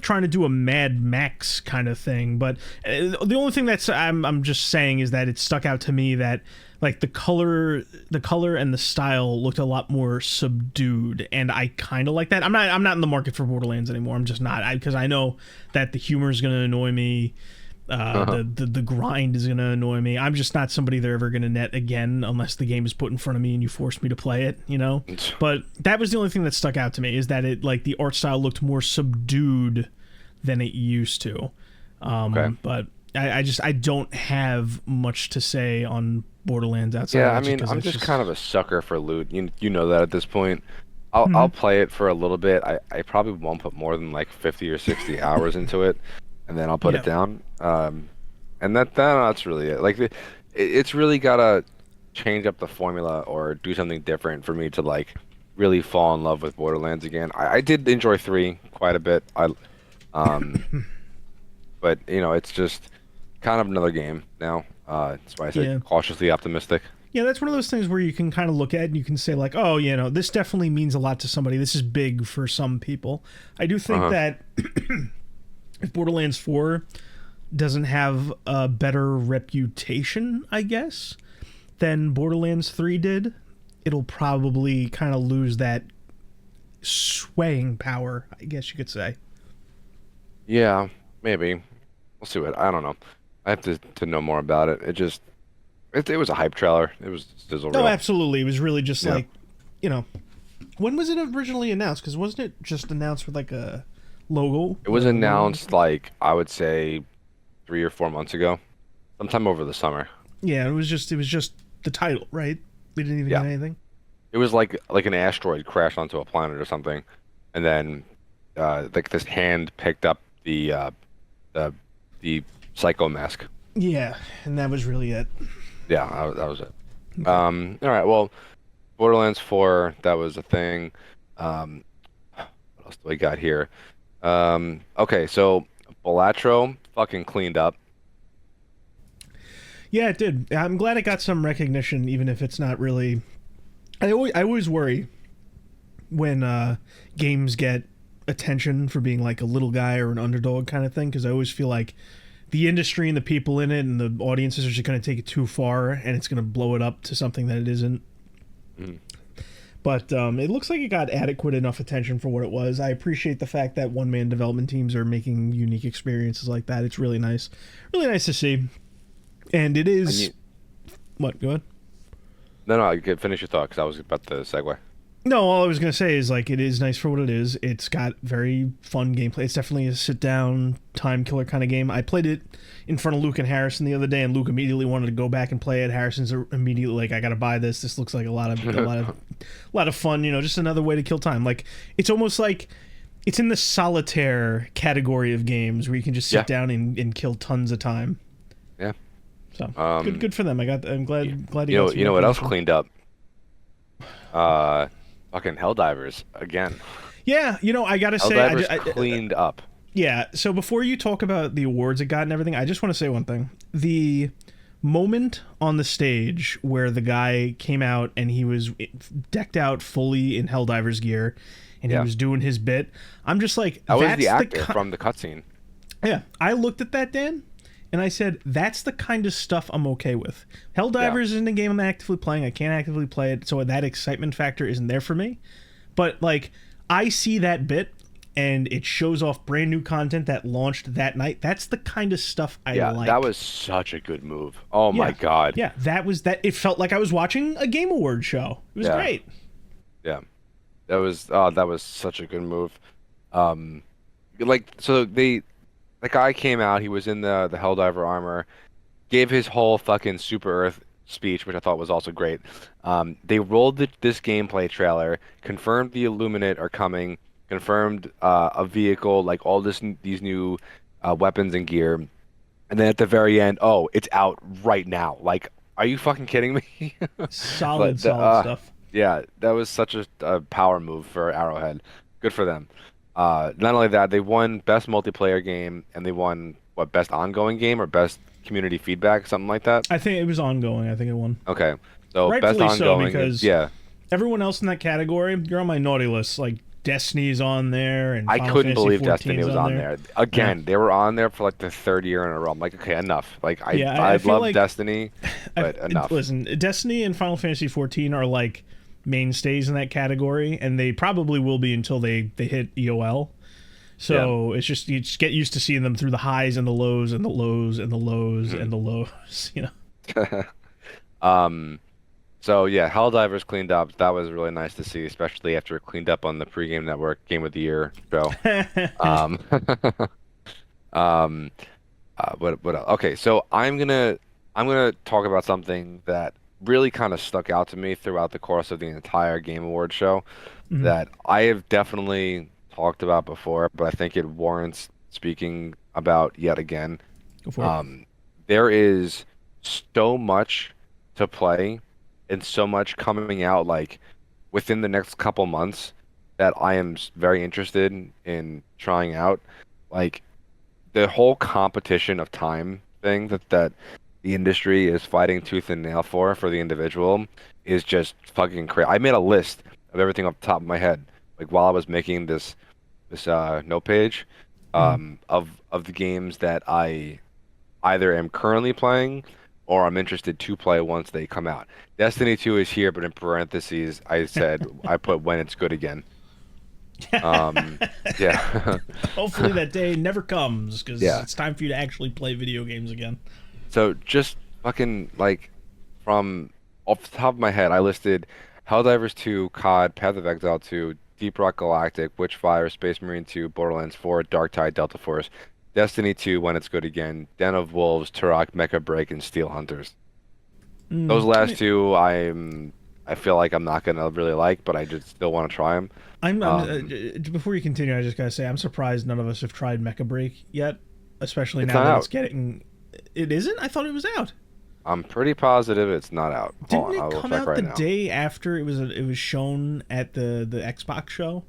trying to do a Mad Max kind of thing. But the only thing that's I'm just saying is that it stuck out to me that like the color and the style looked a lot more subdued, and I kind of like that. I'm not in the market for Borderlands anymore. I'm just not, because I know that the humor is gonna annoy me. The grind is gonna annoy me. I'm just not somebody they're ever gonna net again unless the game is put in front of me and you force me to play it, you know. But that was the only thing that stuck out to me, is that it, like, the art style looked more subdued than it used to. Okay. But I don't have much to say on Borderlands outside Yeah, of I that, just mean, because I'm it's just just. kind of a sucker for loot. You know that at this point. I'll Mhm. play it for a little bit. I probably won't put more than like 50 or 60 hours into it, and then I'll put it Yeah. down. And that's really it. Like it's really gotta change up the formula or do something different for me to like really fall in love with Borderlands again. I did enjoy 3 quite a bit. Um but it's just kind of another game now. That's why I say Yeah. cautiously optimistic. Yeah, that's one of those things where you can kind of look at it and you can say, like, oh, this definitely means a lot to somebody. This is big for some people. I do think Uh-huh. that if Borderlands 4 doesn't have a better reputation, I guess, than Borderlands 3 did, it'll probably kind of lose that swaying power, I guess you could say. Yeah, maybe. We'll see what. I don't know. I have to know more about it. It was a hype trailer. It was sizzle No, reel. absolutely. It was really just Yeah. like, you know, when was it originally announced? Because wasn't it just announced with like a logo It was or a logo? announced like I would say 3 or 4 months ago, sometime over the summer. Yeah, it was just the title, right? We didn't even Yeah. get anything. It was like an asteroid crashed onto a planet or something, and then like this hand picked up the the psycho mask. Yeah, and that was really it. Yeah, that was it. Okay. All right. Well, Borderlands 4, that was a thing. What else do we got here? Okay, so Balatro fucking cleaned up. Yeah, it did. I'm glad it got some recognition, even if it's not really. I always worry when games get attention for being like a little guy or an underdog kind of thing, because I always feel like the industry and the people in it and the audiences are just going to take it too far, and it's going to blow it up to something that it isn't. Mm. But it looks like it got adequate enough attention for what it was. I appreciate the fact that one man development teams are making unique experiences like that. It's really nice to see. And it And is you, what? Go ahead. no, you can finish your thought because I was about to segue. No, all I was gonna say is, like, it is nice for what it is. It's got very fun gameplay. It's definitely a sit down time killer kind of game. I played it in front of Luke and Harrison the other day, and Luke immediately wanted to go back and play it. Harrison's immediately like, "I gotta buy this. This looks like a lot of fun. Just another way to kill time. Like, it's almost like it's in the solitaire category of games where you can just sit Yeah, down and kill tons of time. yeah. So good, Um, good for them. I'm you, glad he got some you know what else recognition. cleaned up? Uh, fucking Helldivers again. Yeah, I gotta say, Helldivers cleaned up. yeah. So before you talk about the awards it got and everything, I just want to say one thing. The moment on the stage where the guy came out and he was decked out fully in Helldiver's gear and he Yeah, was doing his bit, I'm just like, that was the that's the actor from the cutscene. yeah. I looked at that, Dan, and I said, that's the kind of stuff I'm okay with. Yeah. Helldivers isn't a game I'm actively playing. I can't actively play it, so that excitement factor isn't there for me. But, like, I see that bit and it shows off brand new content that launched that night. That's the kind of stuff I Yeah, that like. was such a good move. Oh my Yeah. God. Yeah, that was that. It felt like I was watching a Game Award show. It was Yeah, great. yeah. That was such a good move. Um, like so the guy came out, he was in the Helldiver armor, gave his whole fucking Super Earth speech, which I thought was also great. They rolled this gameplay trailer, confirmed the Illuminate are coming, confirmed a vehicle, like all these new weapons and gear, and then at the very end, oh, it's out right now. Like, are you fucking kidding me? Solid, But solid stuff. yeah, that was such a power move for Arrowhead. Good for them. Not only that, they won best multiplayer game and they won what best ongoing game or best community feedback, something like that. I think it was ongoing. I think it won. Okay, so best Rightfully so, ongoing game. because Yeah, everyone else in that category, you're on my naughty list. Like Destiny's on there, and I Final couldn't Fantasy believe Destiny 14's was on on there. there. Yeah, Again, they were on there for like the third year in a row. I'm like, okay, enough. Like yeah. I I feel love like Destiny, but enough. listen, Destiny and Final Fantasy 14 are like mainstays in that category, and they probably will be until they hit EOL. Yeah. So it's just you just get used to seeing them through the highs and the lows and the lows and the lows Mhm. and the lows. You know. Um. So yeah, Helldivers cleaned up. That was really nice to see, especially after it cleaned up on the pregame network Game of the Year show. Um. um. What else? Okay, so I'm gonna talk about something that really kind of stuck out to me throughout the course of the entire Game Awards show Mhm. that I have definitely talked about before, but I think it warrants speaking about yet again. Go for it. Um, there is so much to play and so much coming out like within the next couple months that I am very interested in trying out. Like the whole competition of time thing that the industry is fighting tooth and nail for the individual is just fucking crazy. I made a list of everything off the top of my head, like while I was making this note page, Mhm. of the games that I either am currently playing or I'm interested to play once they come out. Destiny 2 is here, but in parentheses, I said I put when it's good again. Um, yeah, Hopefully that day never comes because yeah. it's time for you to actually play video games again. So just fucking like from off the top of my head, I listed Helldivers 2, COD, Path of Exile 2, Deep Rock Galactic, Witchfire, Space Marine 2, Borderlands 4, Dark Tide, Delta Force, Destiny 2, When It's Good Again, Den of Wolves, Turok, Mecha Break, and Steel Hunters. Those I last mean, two, I feel like I'm not gonna really like, but I just still want to try them. I'm Um, before you continue, I just gotta say I'm surprised none of us have tried Mecha Break yet, especially it's now not that it's out. getting. It isn't. I thought it was out. I'm pretty positive it's not out. Hold Didn't on, I it will come check out right the now. day after it was shown at the Xbox show?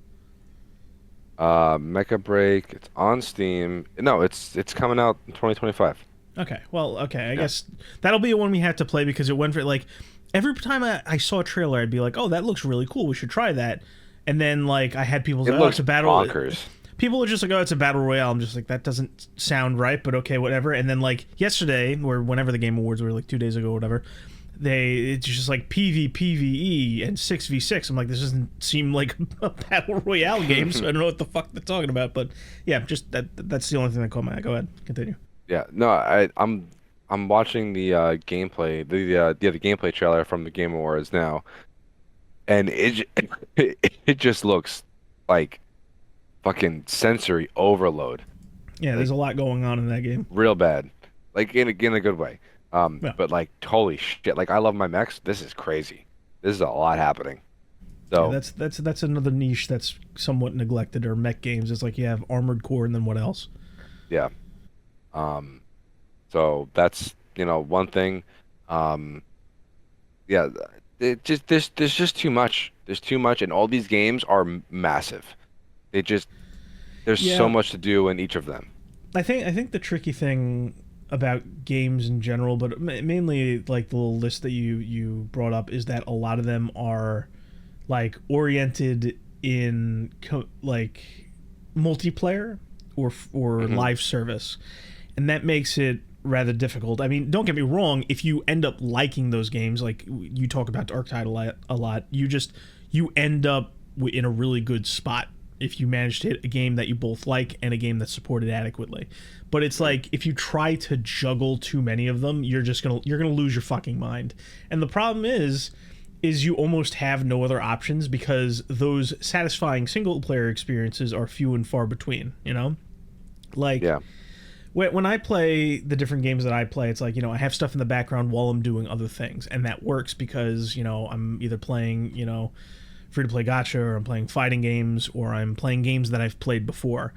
Mecha Break, it's on Steam. No, it's coming out in 2025. Okay, well, okay, I Yeah. guess that'll be a one we have to play because it went for like every time I saw a trailer, I'd be like, oh, that looks really cool. We should try that. And then like I had people say, It oh, it's looks a battle. bonkers. People are just like, oh, it's a battle royale. I'm just like, that doesn't sound right, but okay, whatever. And then like yesterday, or whenever the Game Awards were, like 2 days ago, or whatever, it's just like PvPvE and 6v6. I'm like, this doesn't seem like a battle royale game, so I don't know what the fuck they're talking about. But yeah, just that's the only thing that caught my eye. Go ahead, continue. Yeah, no, I'm watching the gameplay, the gameplay trailer from the Game Awards now, and it just looks like fucking sensory overload, Yeah, there's like a lot going on in that game. real bad, like in a good way. Yeah. But like holy shit, like I love my mechs. This is crazy. This is a lot happening. Yeah, So that's another niche that's somewhat neglected. Or mech games. It's like you have Armored Core, and then what else? yeah, um, so that's one thing. Um, yeah, it just there's just too much. There's too much, and all these games are massive. They just there's so Yeah, much to do in each of them. I think the tricky thing about games in general, but mainly like the little list that you brought up, is that a lot of them are like oriented in like multiplayer or Hmm. live service, and that makes it rather difficult. I mean, don't get me wrong. If you end up liking those games, like you talk about Dark Tide a lot, you end up in a really good spot if you manage to hit a game that you both like and a game that's supported adequately. But it's Hmm. like if you try to juggle too many of them, you're gonna lose your fucking mind. And the problem is you almost have no other options because those satisfying single player experiences are few and far between. You know, like Yeah. when I play the different games that I play, it's like, I have stuff in the background while I'm doing other things, and that works because I'm either playing free to play gacha, or I'm playing fighting games, or I'm playing games that I've played before.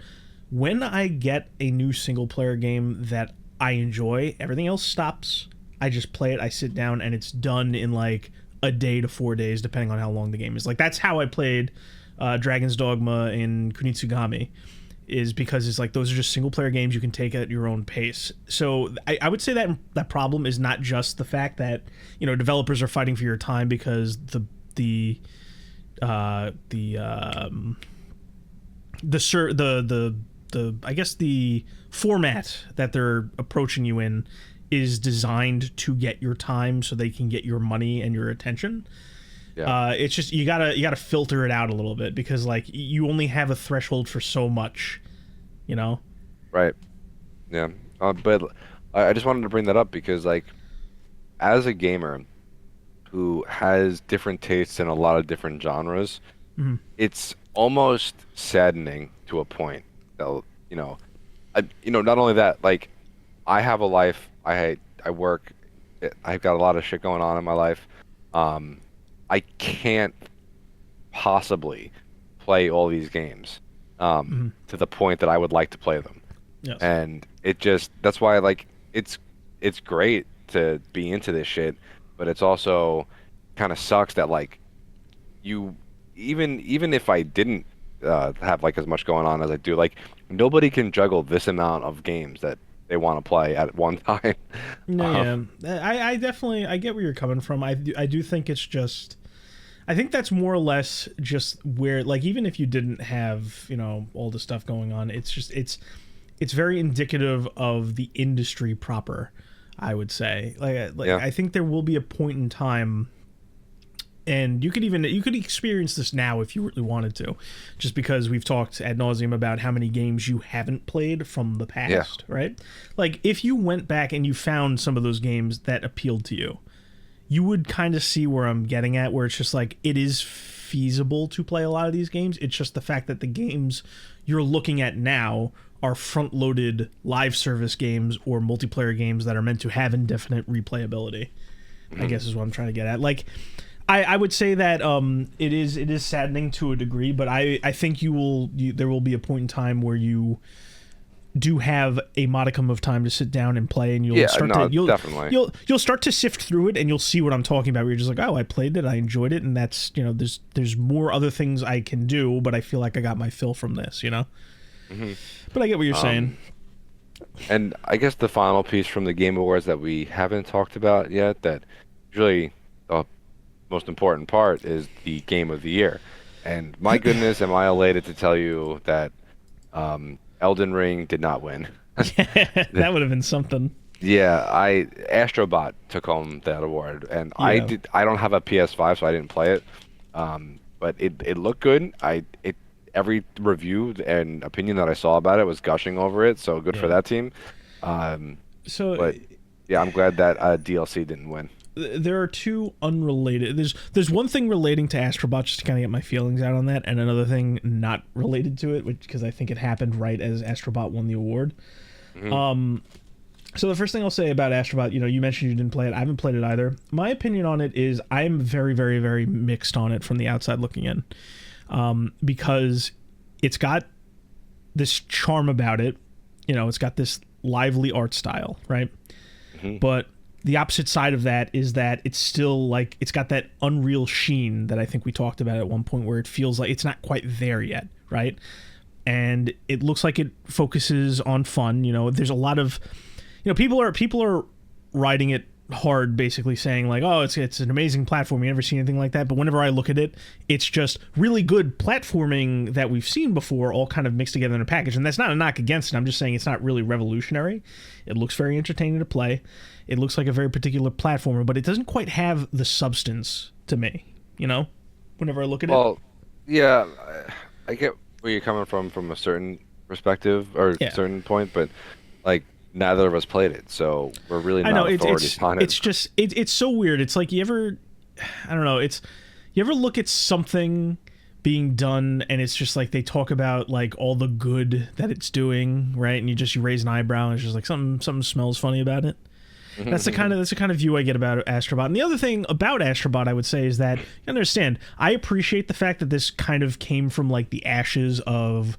When I get a new single player game that I enjoy, everything else stops. I just play it, I sit down, and it's done in like a day to 4 days, depending on how long the game is. Like that's how I played Dragon's Dogma and Kunitsugami, is because it's like those are just single player games you can take at your own pace. So I would say that that problem is not just the fact that developers are fighting for your time because the I guess the format that they're approaching you in is designed to get your time so they can get your money and your attention. Yeah. It's just you gotta filter it out a little bit because like you only have a threshold for so much, you know. Right. Yeah. But I just wanted to bring that up because, like, as a gamer who has different tastes in a lot of different genres, Mhm. it's almost saddening to a point that, not only that, like, I have a life, I work, I've got a lot of shit going on in my life. Um, I can't possibly play all these games Mhm. to the point that I would like to play them. Yes. And that's why, like, it's great to be into this shit, but it's also kind of sucks that, like, you even if I didn't have like as much going on as I do, like, nobody can juggle this amount of games that they want to play at one time. No, Um, yeah. I definitely I get where you're coming from. I do think it's just I think that's more or less just where like even if you didn't have, all the stuff going on, it's just it's very indicative of the industry proper, I would say. Like yeah, I think there will be a point in time and you could experience this now if you really wanted to, just because we've talked ad nauseum about how many games you haven't played from the yeah, past, right? Like if you went back and you found some of those games that appealed to you, you would kind of see where I'm getting at, where it's just like it is feasible to play a lot of these games. It's just the fact that the games you're looking at now are front-loaded live service games or multiplayer games that are meant to have indefinite replayability. I mhm, guess is what I'm trying to get at. Like, I would say that it is saddening to a degree, but I think there will be a point in time where you do have a modicum of time to sit down and play, and yeah. No, definitely. you'll start to sift through it, and you'll see what I'm talking about. Where you're just like, oh, I played it, I enjoyed it, and that's there's more other things I can do, but I feel like I got my fill from this. Hmm. But I get what you're saying. And I guess the final piece from the Game Awards that we haven't talked about yet, that really the most important part, is the Game of the Year. And my goodness, am I elated to tell you that Elden Ring did not win. That would have been something. Yeah, Astrobot took home that award, and Yeah. I don't have a PS5, so I didn't play it. But it looked good. Every review and opinion that I saw about it was gushing over it, so good for Yeah. that team. Um, So but yeah, I'm glad that DLC didn't win. there are two unrelated. There's one thing relating to Astrobot just to kind of get my feelings out on that, and another thing not related to it, which because I think it happened right as Astrobot won the award. Hmm. So the first thing I'll say about Astrobot, you mentioned you didn't play it. I haven't played it either. My opinion on it is I'm very, very, very mixed on it from the outside looking in, because it's got this charm about it. It's got this lively art style, right? Hmm. But the opposite side of that is that it's still like it's got that unreal sheen that I think we talked about at one point, where it feels like it's not quite there yet, right? And it looks like it focuses on fun. There's a lot of people are riding it hard, basically saying like, oh, it's an amazing platform, you never seen anything like that. But whenever I look at it, it's just really good platforming that we've seen before, all kind of mixed together in a package. And that's not a knock against it. I'm just saying it's not really revolutionary. It looks very entertaining to play. It looks like a very particular platformer, but it doesn't quite have the substance to me, whenever I look at it. Well, yeah, I get where you're coming from a certain perspective or Yeah. certain point, but, like, neither of us played it, so we're really I know not authorities on it. it's just it's so weird. It's like I don't know, you ever look at something being done and it's just like they talk about like all the good that it's doing, right? And you raise an eyebrow and it's just like something smells funny about it. That's the kind of view I get about Astrobot. And the other thing about Astrobot, I would say, is that you understand. I appreciate the fact that this kind of came from like the ashes of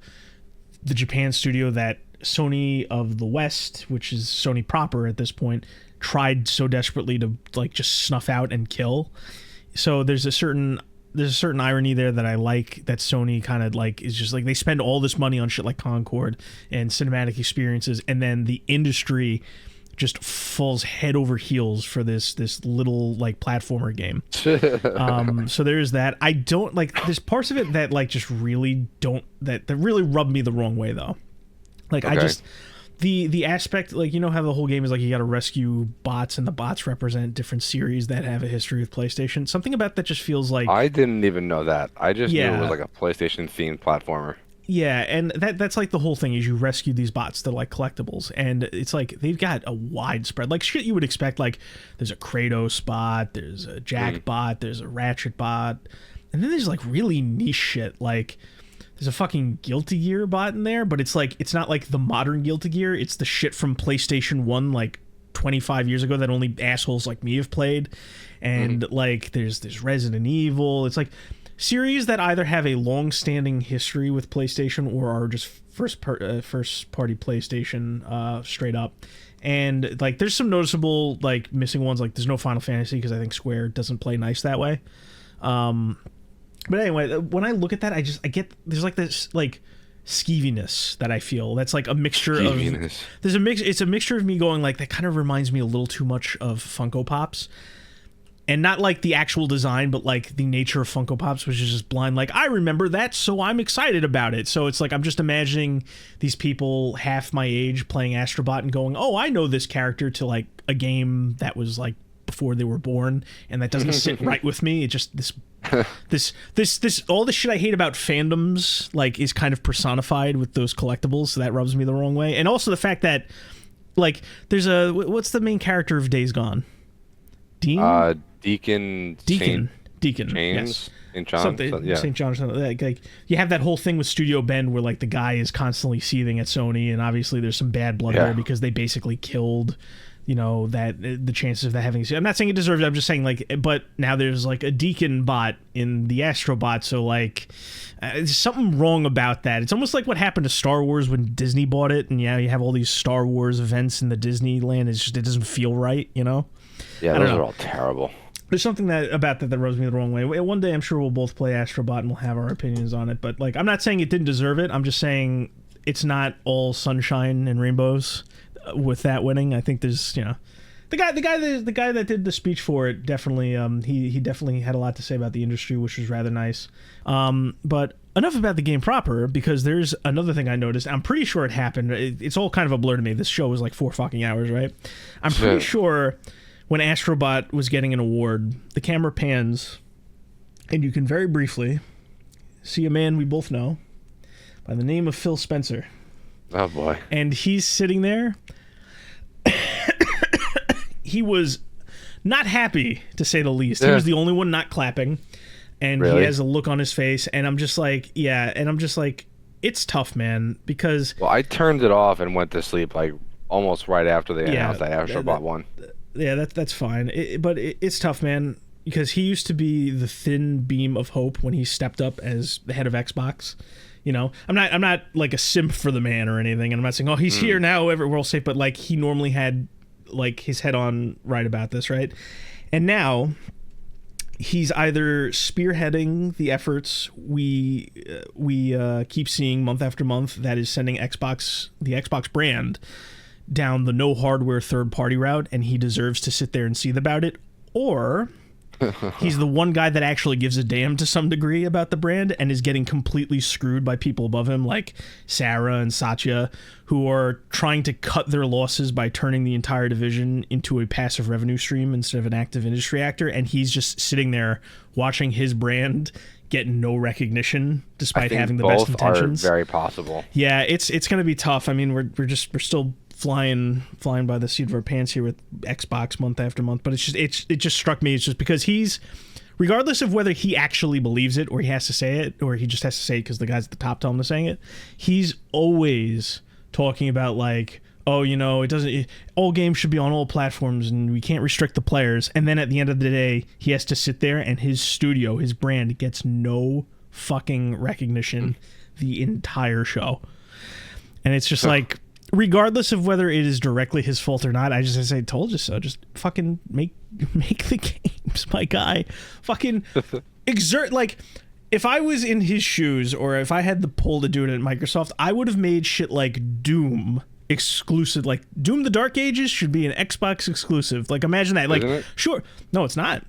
the Japan studio that Sony of the West, which is Sony proper at this point, tried so desperately to like just snuff out and kill. So there's a certain there's a certain irony there that I like, that Sony kind of like is just like they spend all this money on shit like Concord and cinematic experiences, and then the industry just falls head over heels for this little like platformer game. So there's that. I don't like, there's parts of it that like just really don't, that really rub me the wrong way though. Like I just, the aspect, like, you know how the whole game is like you got to rescue bots, and the bots represent different series that have a history with PlayStation. Something about that just feels like, I didn't even know that. I just knew it Yeah. was like a PlayStation themed platformer. yeah, and that's like the whole thing is you rescue these bots. They're like collectibles, and it's like they've got a widespread, like shit you would expect. Like there's a Kratos bot, there's a Jack bot, there's a Ratchet bot, and then there's like really niche shit. Like there's a fucking Guilty Gear bot in there, but it's like it's not like the modern Guilty Gear. It's the shit from PlayStation 1 like 25 years ago that only assholes like me have played. And like there's Resident Evil. It's like series that either have a long-standing history with PlayStation or are just first party PlayStation straight up. And like there's some noticeable like missing ones. Like there's no Final Fantasy because I think Square doesn't play nice that way. But anyway, when I look at that, I get there's like this like skeeviness that I feel that's like a mixture of it's a mixture of me going like that kind of reminds me a little too much of Funko Pops. And not like the actual design, but like the nature of Funko Pops, which is just blind. Like, I remember that, so I'm excited about it. So it's like I'm just imagining these people half my age playing Astrobot and going, "Oh, I know this character," to like a game that was like before they were born, and that doesn't sit right with me. It just this all the shit I hate about fandoms like is kind of personified with those collectibles. So that rubs me the wrong way. And also the fact that like there's what's the main character of Days Gone? Deacon James, yes. St. John, yeah. St. John. Like you have that whole thing with Studio Bend where like the guy is constantly seething at Sony, and obviously there's some bad blood there because they basically killed, you know, that the chances of that having. I'm not saying it deserves it. I'm just saying like, but now there's like a Deacon bot in the Astrobot, so like there's something wrong about that. It's almost like what happened to Star Wars when Disney bought it, and you have all these Star Wars events in the Disneyland. It's just, it doesn't feel right, you know. Yeah, those are all terrible. There's something about that rubs me the wrong way. One day I'm sure we'll both play Astrobot and we'll have our opinions on it. But like, I'm not saying it didn't deserve it. I'm just saying it's not all sunshine and rainbows with that winning. I think there's, you know, the guy that did the speech for it definitely he definitely had a lot to say about the industry, which was rather nice. But enough about the game proper, because there's another thing I noticed. I'm pretty sure it happened. It's all kind of a blur to me. This show was like 4 fucking hours, right? I'm pretty sure when Astrobot was getting an award, the camera pans, and you can very briefly see a man we both know by the name of Phil Spencer. Oh, boy. And he's sitting there. He was not happy, to say the least. He was the only one not clapping. And he has a look on his face. And I'm just like, it's tough, man, because... Well, I turned it off and went to sleep, like, almost right after they announced that Astrobot won. Yeah, that's fine. But it's tough, man, because he used to be the thin beam of hope when he stepped up as the head of Xbox. You know, I'm not like a simp for the man or anything, and I'm not saying, oh, he's here now, we're all safe. But like, he normally had like his head on right about this, right? And now he's either spearheading the efforts we keep seeing month after month that is sending the Xbox brand down the no hardware third party route, and he deserves to sit there and seethe about it, or he's the one guy that actually gives a damn to some degree about the brand and is getting completely screwed by people above him like Sarah and Satya, who are trying to cut their losses by turning the entire division into a passive revenue stream instead of an active industry actor, and he's just sitting there watching his brand get no recognition despite having the best intentions. Both are very possible. Yeah, it's going to be tough. I mean, we're still flying by the seat of our pants here with Xbox month after month, but it just struck me. It's just because he's, regardless of whether he actually believes it or he has to say it or he just has to say it because the guys at the top tell him to saying it, he's always talking about like, oh, you know, all games should be on all platforms and we can't restrict the players. And then at the end of the day, he has to sit there and his studio, his brand, gets no fucking recognition the entire show. And it's just like, regardless of whether it is directly his fault or not, I just say, told you so. Just fucking make the games, my guy. Fucking exert, like, if I was in his shoes, or if I had the pull to do it at Microsoft, I would have made shit like Doom exclusive. Like, Doom the Dark Ages should be an Xbox exclusive. Like, imagine that. Like, Isn't it? sure. No, it's not.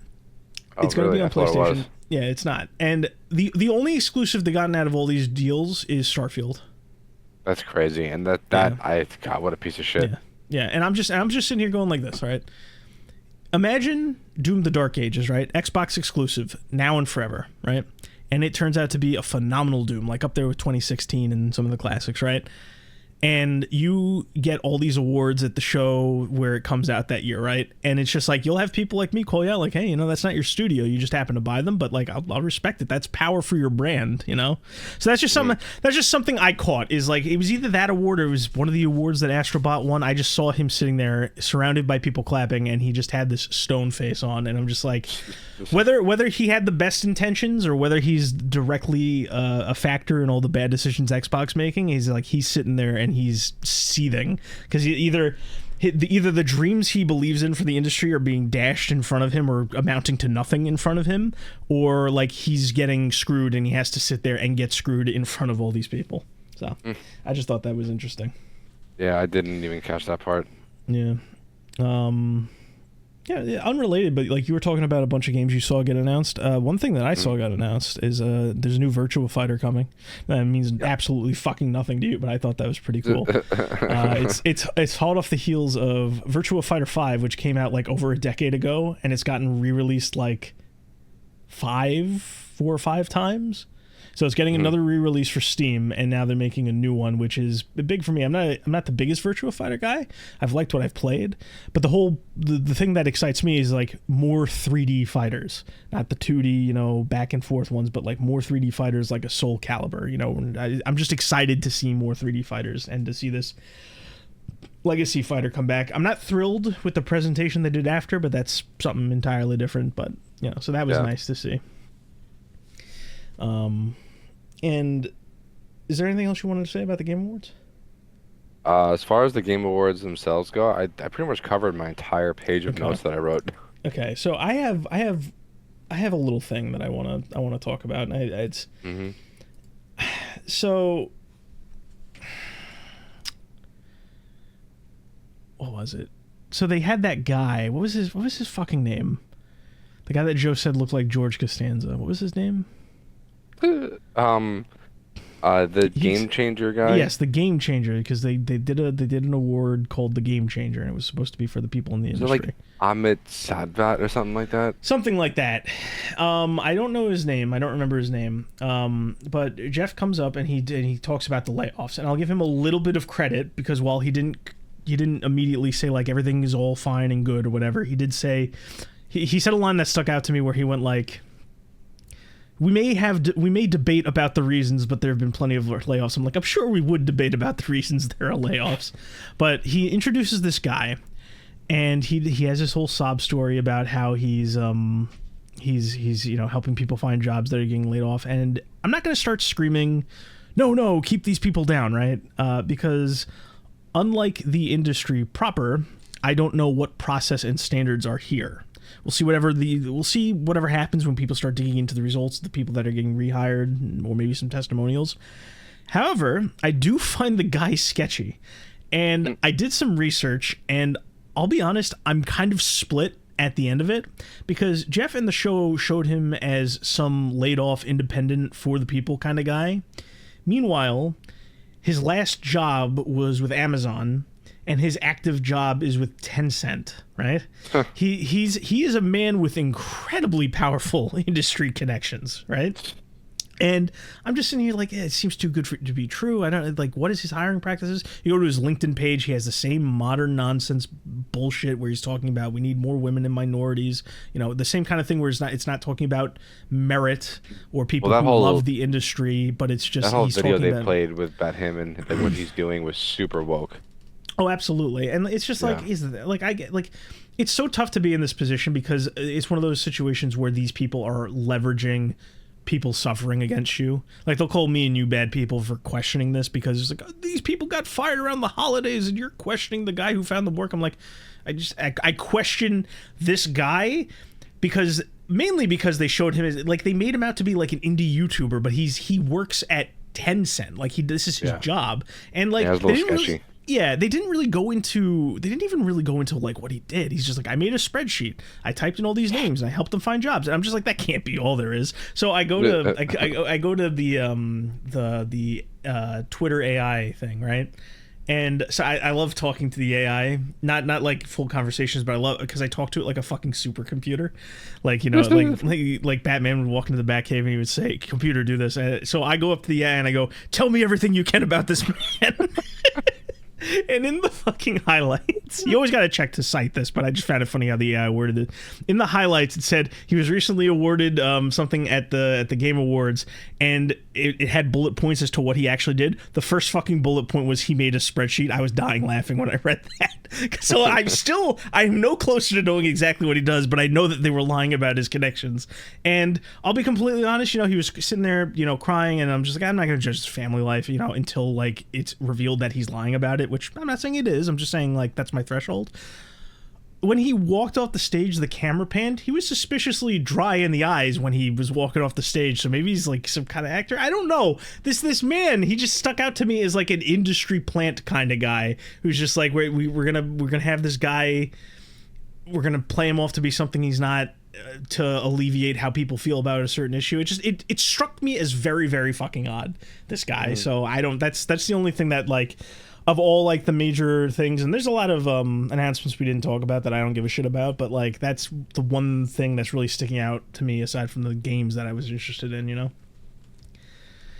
Oh, It's going to really? be on I thought it was. PlayStation. Yeah, it's not. And the only exclusive they gotten out of all these deals is Starfield. That's crazy. And God, what a piece of shit. Yeah. Yeah, and I'm just sitting here going like this, right? Imagine Doom the Dark Ages, right? Xbox exclusive, now and forever, right? And it turns out to be a phenomenal Doom, like up there with 2016 and some of the classics, right? And you get all these awards at the show where it comes out that year, right? And it's just like, you'll have people like me call you out like, hey, that's not your studio. You just happen to buy them, but like, I'll respect it. That's power for your brand, So that's just something I caught, is like, it was either that award or it was one of the awards that Astrobot won. I just saw him sitting there surrounded by people clapping, and he just had this stone face on, and I'm just like, whether he had the best intentions or whether he's directly a factor in all the bad decisions Xbox making, he's sitting there and he's seething because either the dreams he believes in for the industry are being dashed in front of him or amounting to nothing in front of him, or like he's getting screwed and he has to sit there and get screwed in front of all these people. So I just thought that was interesting. Yeah, I didn't even catch that part. Yeah. Yeah, unrelated, but like you were talking about a bunch of games you saw get announced. One thing that I saw got announced is there's a new Virtua Fighter coming. That means absolutely fucking nothing to you, but I thought that was pretty cool. It's hot off the heels of Virtua Fighter 5, which came out like over a decade ago, and it's gotten re-released like 4 or 5 times. So it's getting another re-release for Steam, and now they're making a new one, which is big for me. I'm not the biggest Virtua Fighter guy. I've liked what I've played, but the thing that excites me is like more 3D fighters, not the 2D, back and forth ones, but like more 3D fighters, like a Soul Calibur. I'm just excited to see more 3D fighters and to see this Legacy fighter come back. I'm not thrilled with the presentation they did after, but that's something entirely different. But so that was nice to see. And is there anything else you wanted to say about the Game Awards? As far as the Game Awards themselves go, I pretty much covered my entire page of notes that I wrote. Okay, so I have a little thing that I wanna talk about, and it's so what was it? So they had that guy. What was his fucking name? The guy that Joe said looked like George Costanza. What was his name? The Game Changer guy. Yes, the Game Changer, because they did an award called the Game Changer, and it was supposed to be for the people in the industry. Like Amit Sadvat or something like that. Something like that. I don't know his name. I don't remember his name. But Jeff comes up and he talks about the layoffs, and I'll give him a little bit of credit, because while he didn't immediately say like everything is all fine and good or whatever, he did say he said a line that stuck out to me where he went like, We may debate about the reasons, but there have been plenty of layoffs. I'm like, I'm sure we would debate about the reasons there are layoffs. But he introduces this guy, and he has this whole sob story about how he's helping people find jobs that are getting laid off. And I'm not going to start screaming, no, keep these people down, right? Because unlike the industry proper, I don't know what process and standards are here. We'll see whatever happens when people start digging into the results of the people that are getting rehired, or maybe some testimonials. However, I do find the guy sketchy, and I did some research, and I'll be honest, I'm kind of split at the end of it, because Jeff in the show showed him as some laid off, independent, for the people kind of guy. Meanwhile, his last job was with Amazon, and his active job is with Tencent, right? Huh. He is a man with incredibly powerful industry connections, right? And I'm just sitting here like, it seems too good to be true. I don't like, what is his hiring practices? You go to his LinkedIn page, he has the same modern nonsense bullshit where he's talking about we need more women and minorities. The same kind of thing where it's not talking about merit or people who love the industry, but it's just that whole video they played with about him and what he's doing was super woke. Oh, absolutely. And it's just like, it's so tough to be in this position, because it's one of those situations where these people are leveraging people suffering against you. Like, they'll call me and you bad people for questioning this, because it's like, these people got fired around the holidays and you're questioning the guy who found the work. I'm like, I question this guy because mainly because they showed him as, like, they made him out to be like an indie YouTuber, but he works at Tencent. Like, this is his job, and like, Yeah, it was a little sketchy. they didn't even really go into like what he did. He's just like, I made a spreadsheet, I typed in all these names, and I helped them find jobs. And I'm just like, that can't be all there is. So I go to I go to the Twitter AI thing, right? And so I love talking to the AI, not like full conversations, but I love, because I talk to it like a fucking supercomputer, like, you know, like Batman would walk into the Batcave and he would say, "Computer, do this." So I go up to the AI and I go, "Tell me everything you can about this man." And in the fucking highlights, you always got to check to cite this, but I just found it funny how the AI worded it. In the highlights, it said he was recently awarded something at the Game Awards, and it had bullet points as to what he actually did. The first fucking bullet point was he made a spreadsheet. I was dying laughing when I read that. So I'm no closer to knowing exactly what he does, but I know that they were lying about his connections. And I'll be completely honest, you know, he was sitting there, you know, crying, and I'm just like, I'm not going to judge his family life, you know, until like it's revealed that he's lying about it, which I'm not saying it is. I'm just saying, like, that's my threshold. When he walked off the stage, the camera panned. He was suspiciously dry in the eyes when he was walking off the stage. So maybe he's like some kind of actor. I don't know. This man, he just stuck out to me as like an industry plant kind of guy who's just like, we're gonna have this guy. We're gonna play him off to be something he's not, to alleviate how people feel about a certain issue. It struck me as very, very fucking odd, this guy. So I don't. That's the only thing that, like, of all like the major things, and there's a lot of announcements we didn't talk about that I don't give a shit about, but like that's the one thing that's really sticking out to me aside from the games that I was interested in, you know.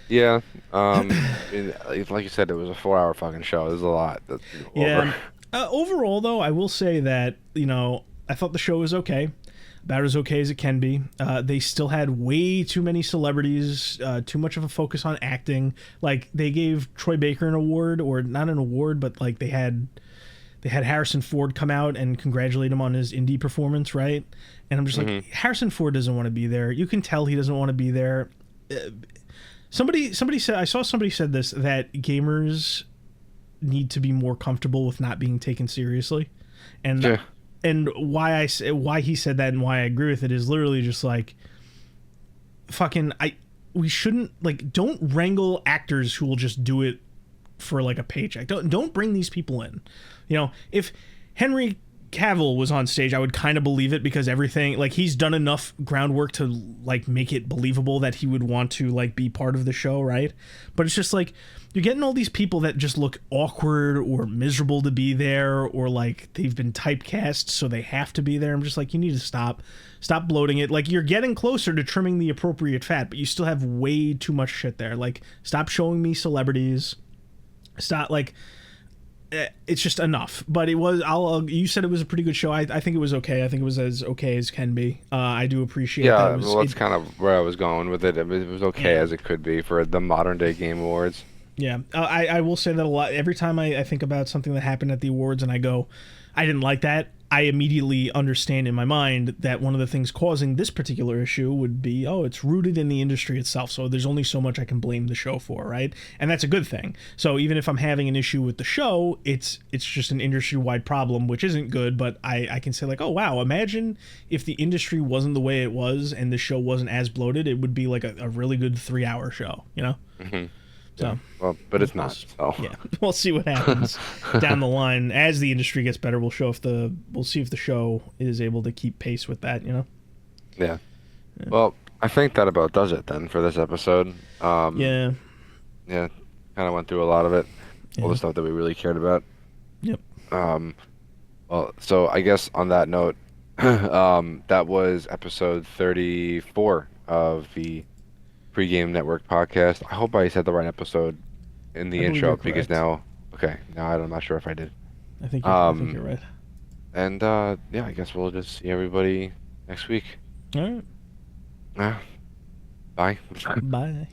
Yeah. Like you said, it was a 4-hour fucking show. There's a lot. That's Yeah. Overall, though, I will say that, you know, I thought the show was okay. About as okay as it can be. They still had way too many celebrities, too much of a focus on acting. Like, they gave Troy Baker an award, or not an award, but like they had Harrison Ford come out and congratulate him on his indie performance, right? And I'm just like, Harrison Ford doesn't want to be there. You can tell he doesn't want to be there. Somebody said, I saw somebody said this, that gamers need to be more comfortable with not being taken seriously, and and why he said that and why I agree with it is literally just like, fucking, we shouldn't, like, don't wrangle actors who will just do it for like a paycheck. Don't bring these people in. You know, if Henry Cavill was on stage, I would kind of believe it, because everything, like, he's done enough groundwork to like make it believable that he would want to like be part of the show, right? But it's just like, you're getting all these people that just look awkward or miserable to be there, or like they've been typecast so they have to be there. I'm just like, you need to stop bloating it. Like, you're getting closer to trimming the appropriate fat, but you still have way too much shit there. Like, stop showing me celebrities. Stop, like, it's just enough. But it was, you said it was a pretty good show. I think it was okay. I think it was as okay as can be. I do appreciate that. Well, that's kind of where I was going with it. It was okay as it could be for the modern day Game Awards. Yeah, I will say that a lot. Every time I think about something that happened at the awards and I go, I didn't like that, I immediately understand in my mind that one of the things causing this particular issue would be, oh, it's rooted in the industry itself. So there's only so much I can blame the show for, right? And that's a good thing. So even if I'm having an issue with the show, it's just an industry-wide problem, which isn't good, but I can say like, oh, wow, imagine if the industry wasn't the way it was and the show wasn't as bloated, it would be like a really good 3-hour show, you know? Mm-hmm. So, yeah. Well, but it's not. So. Yeah, we'll see what happens down the line as the industry gets better. We'll see if the show is able to keep pace with that. You know. Yeah. Well, I think that about does it then for this episode. Yeah. Yeah. Kind of went through a lot of it, all the stuff that we really cared about. Yep. Well, so I guess on that note, that was episode 34 of the Pregame Network podcast. I hope I said the right episode in the intro, because now I'm not sure if I did. I think you're right. And yeah, I guess we'll just see everybody next week. All right. Bye. Bye.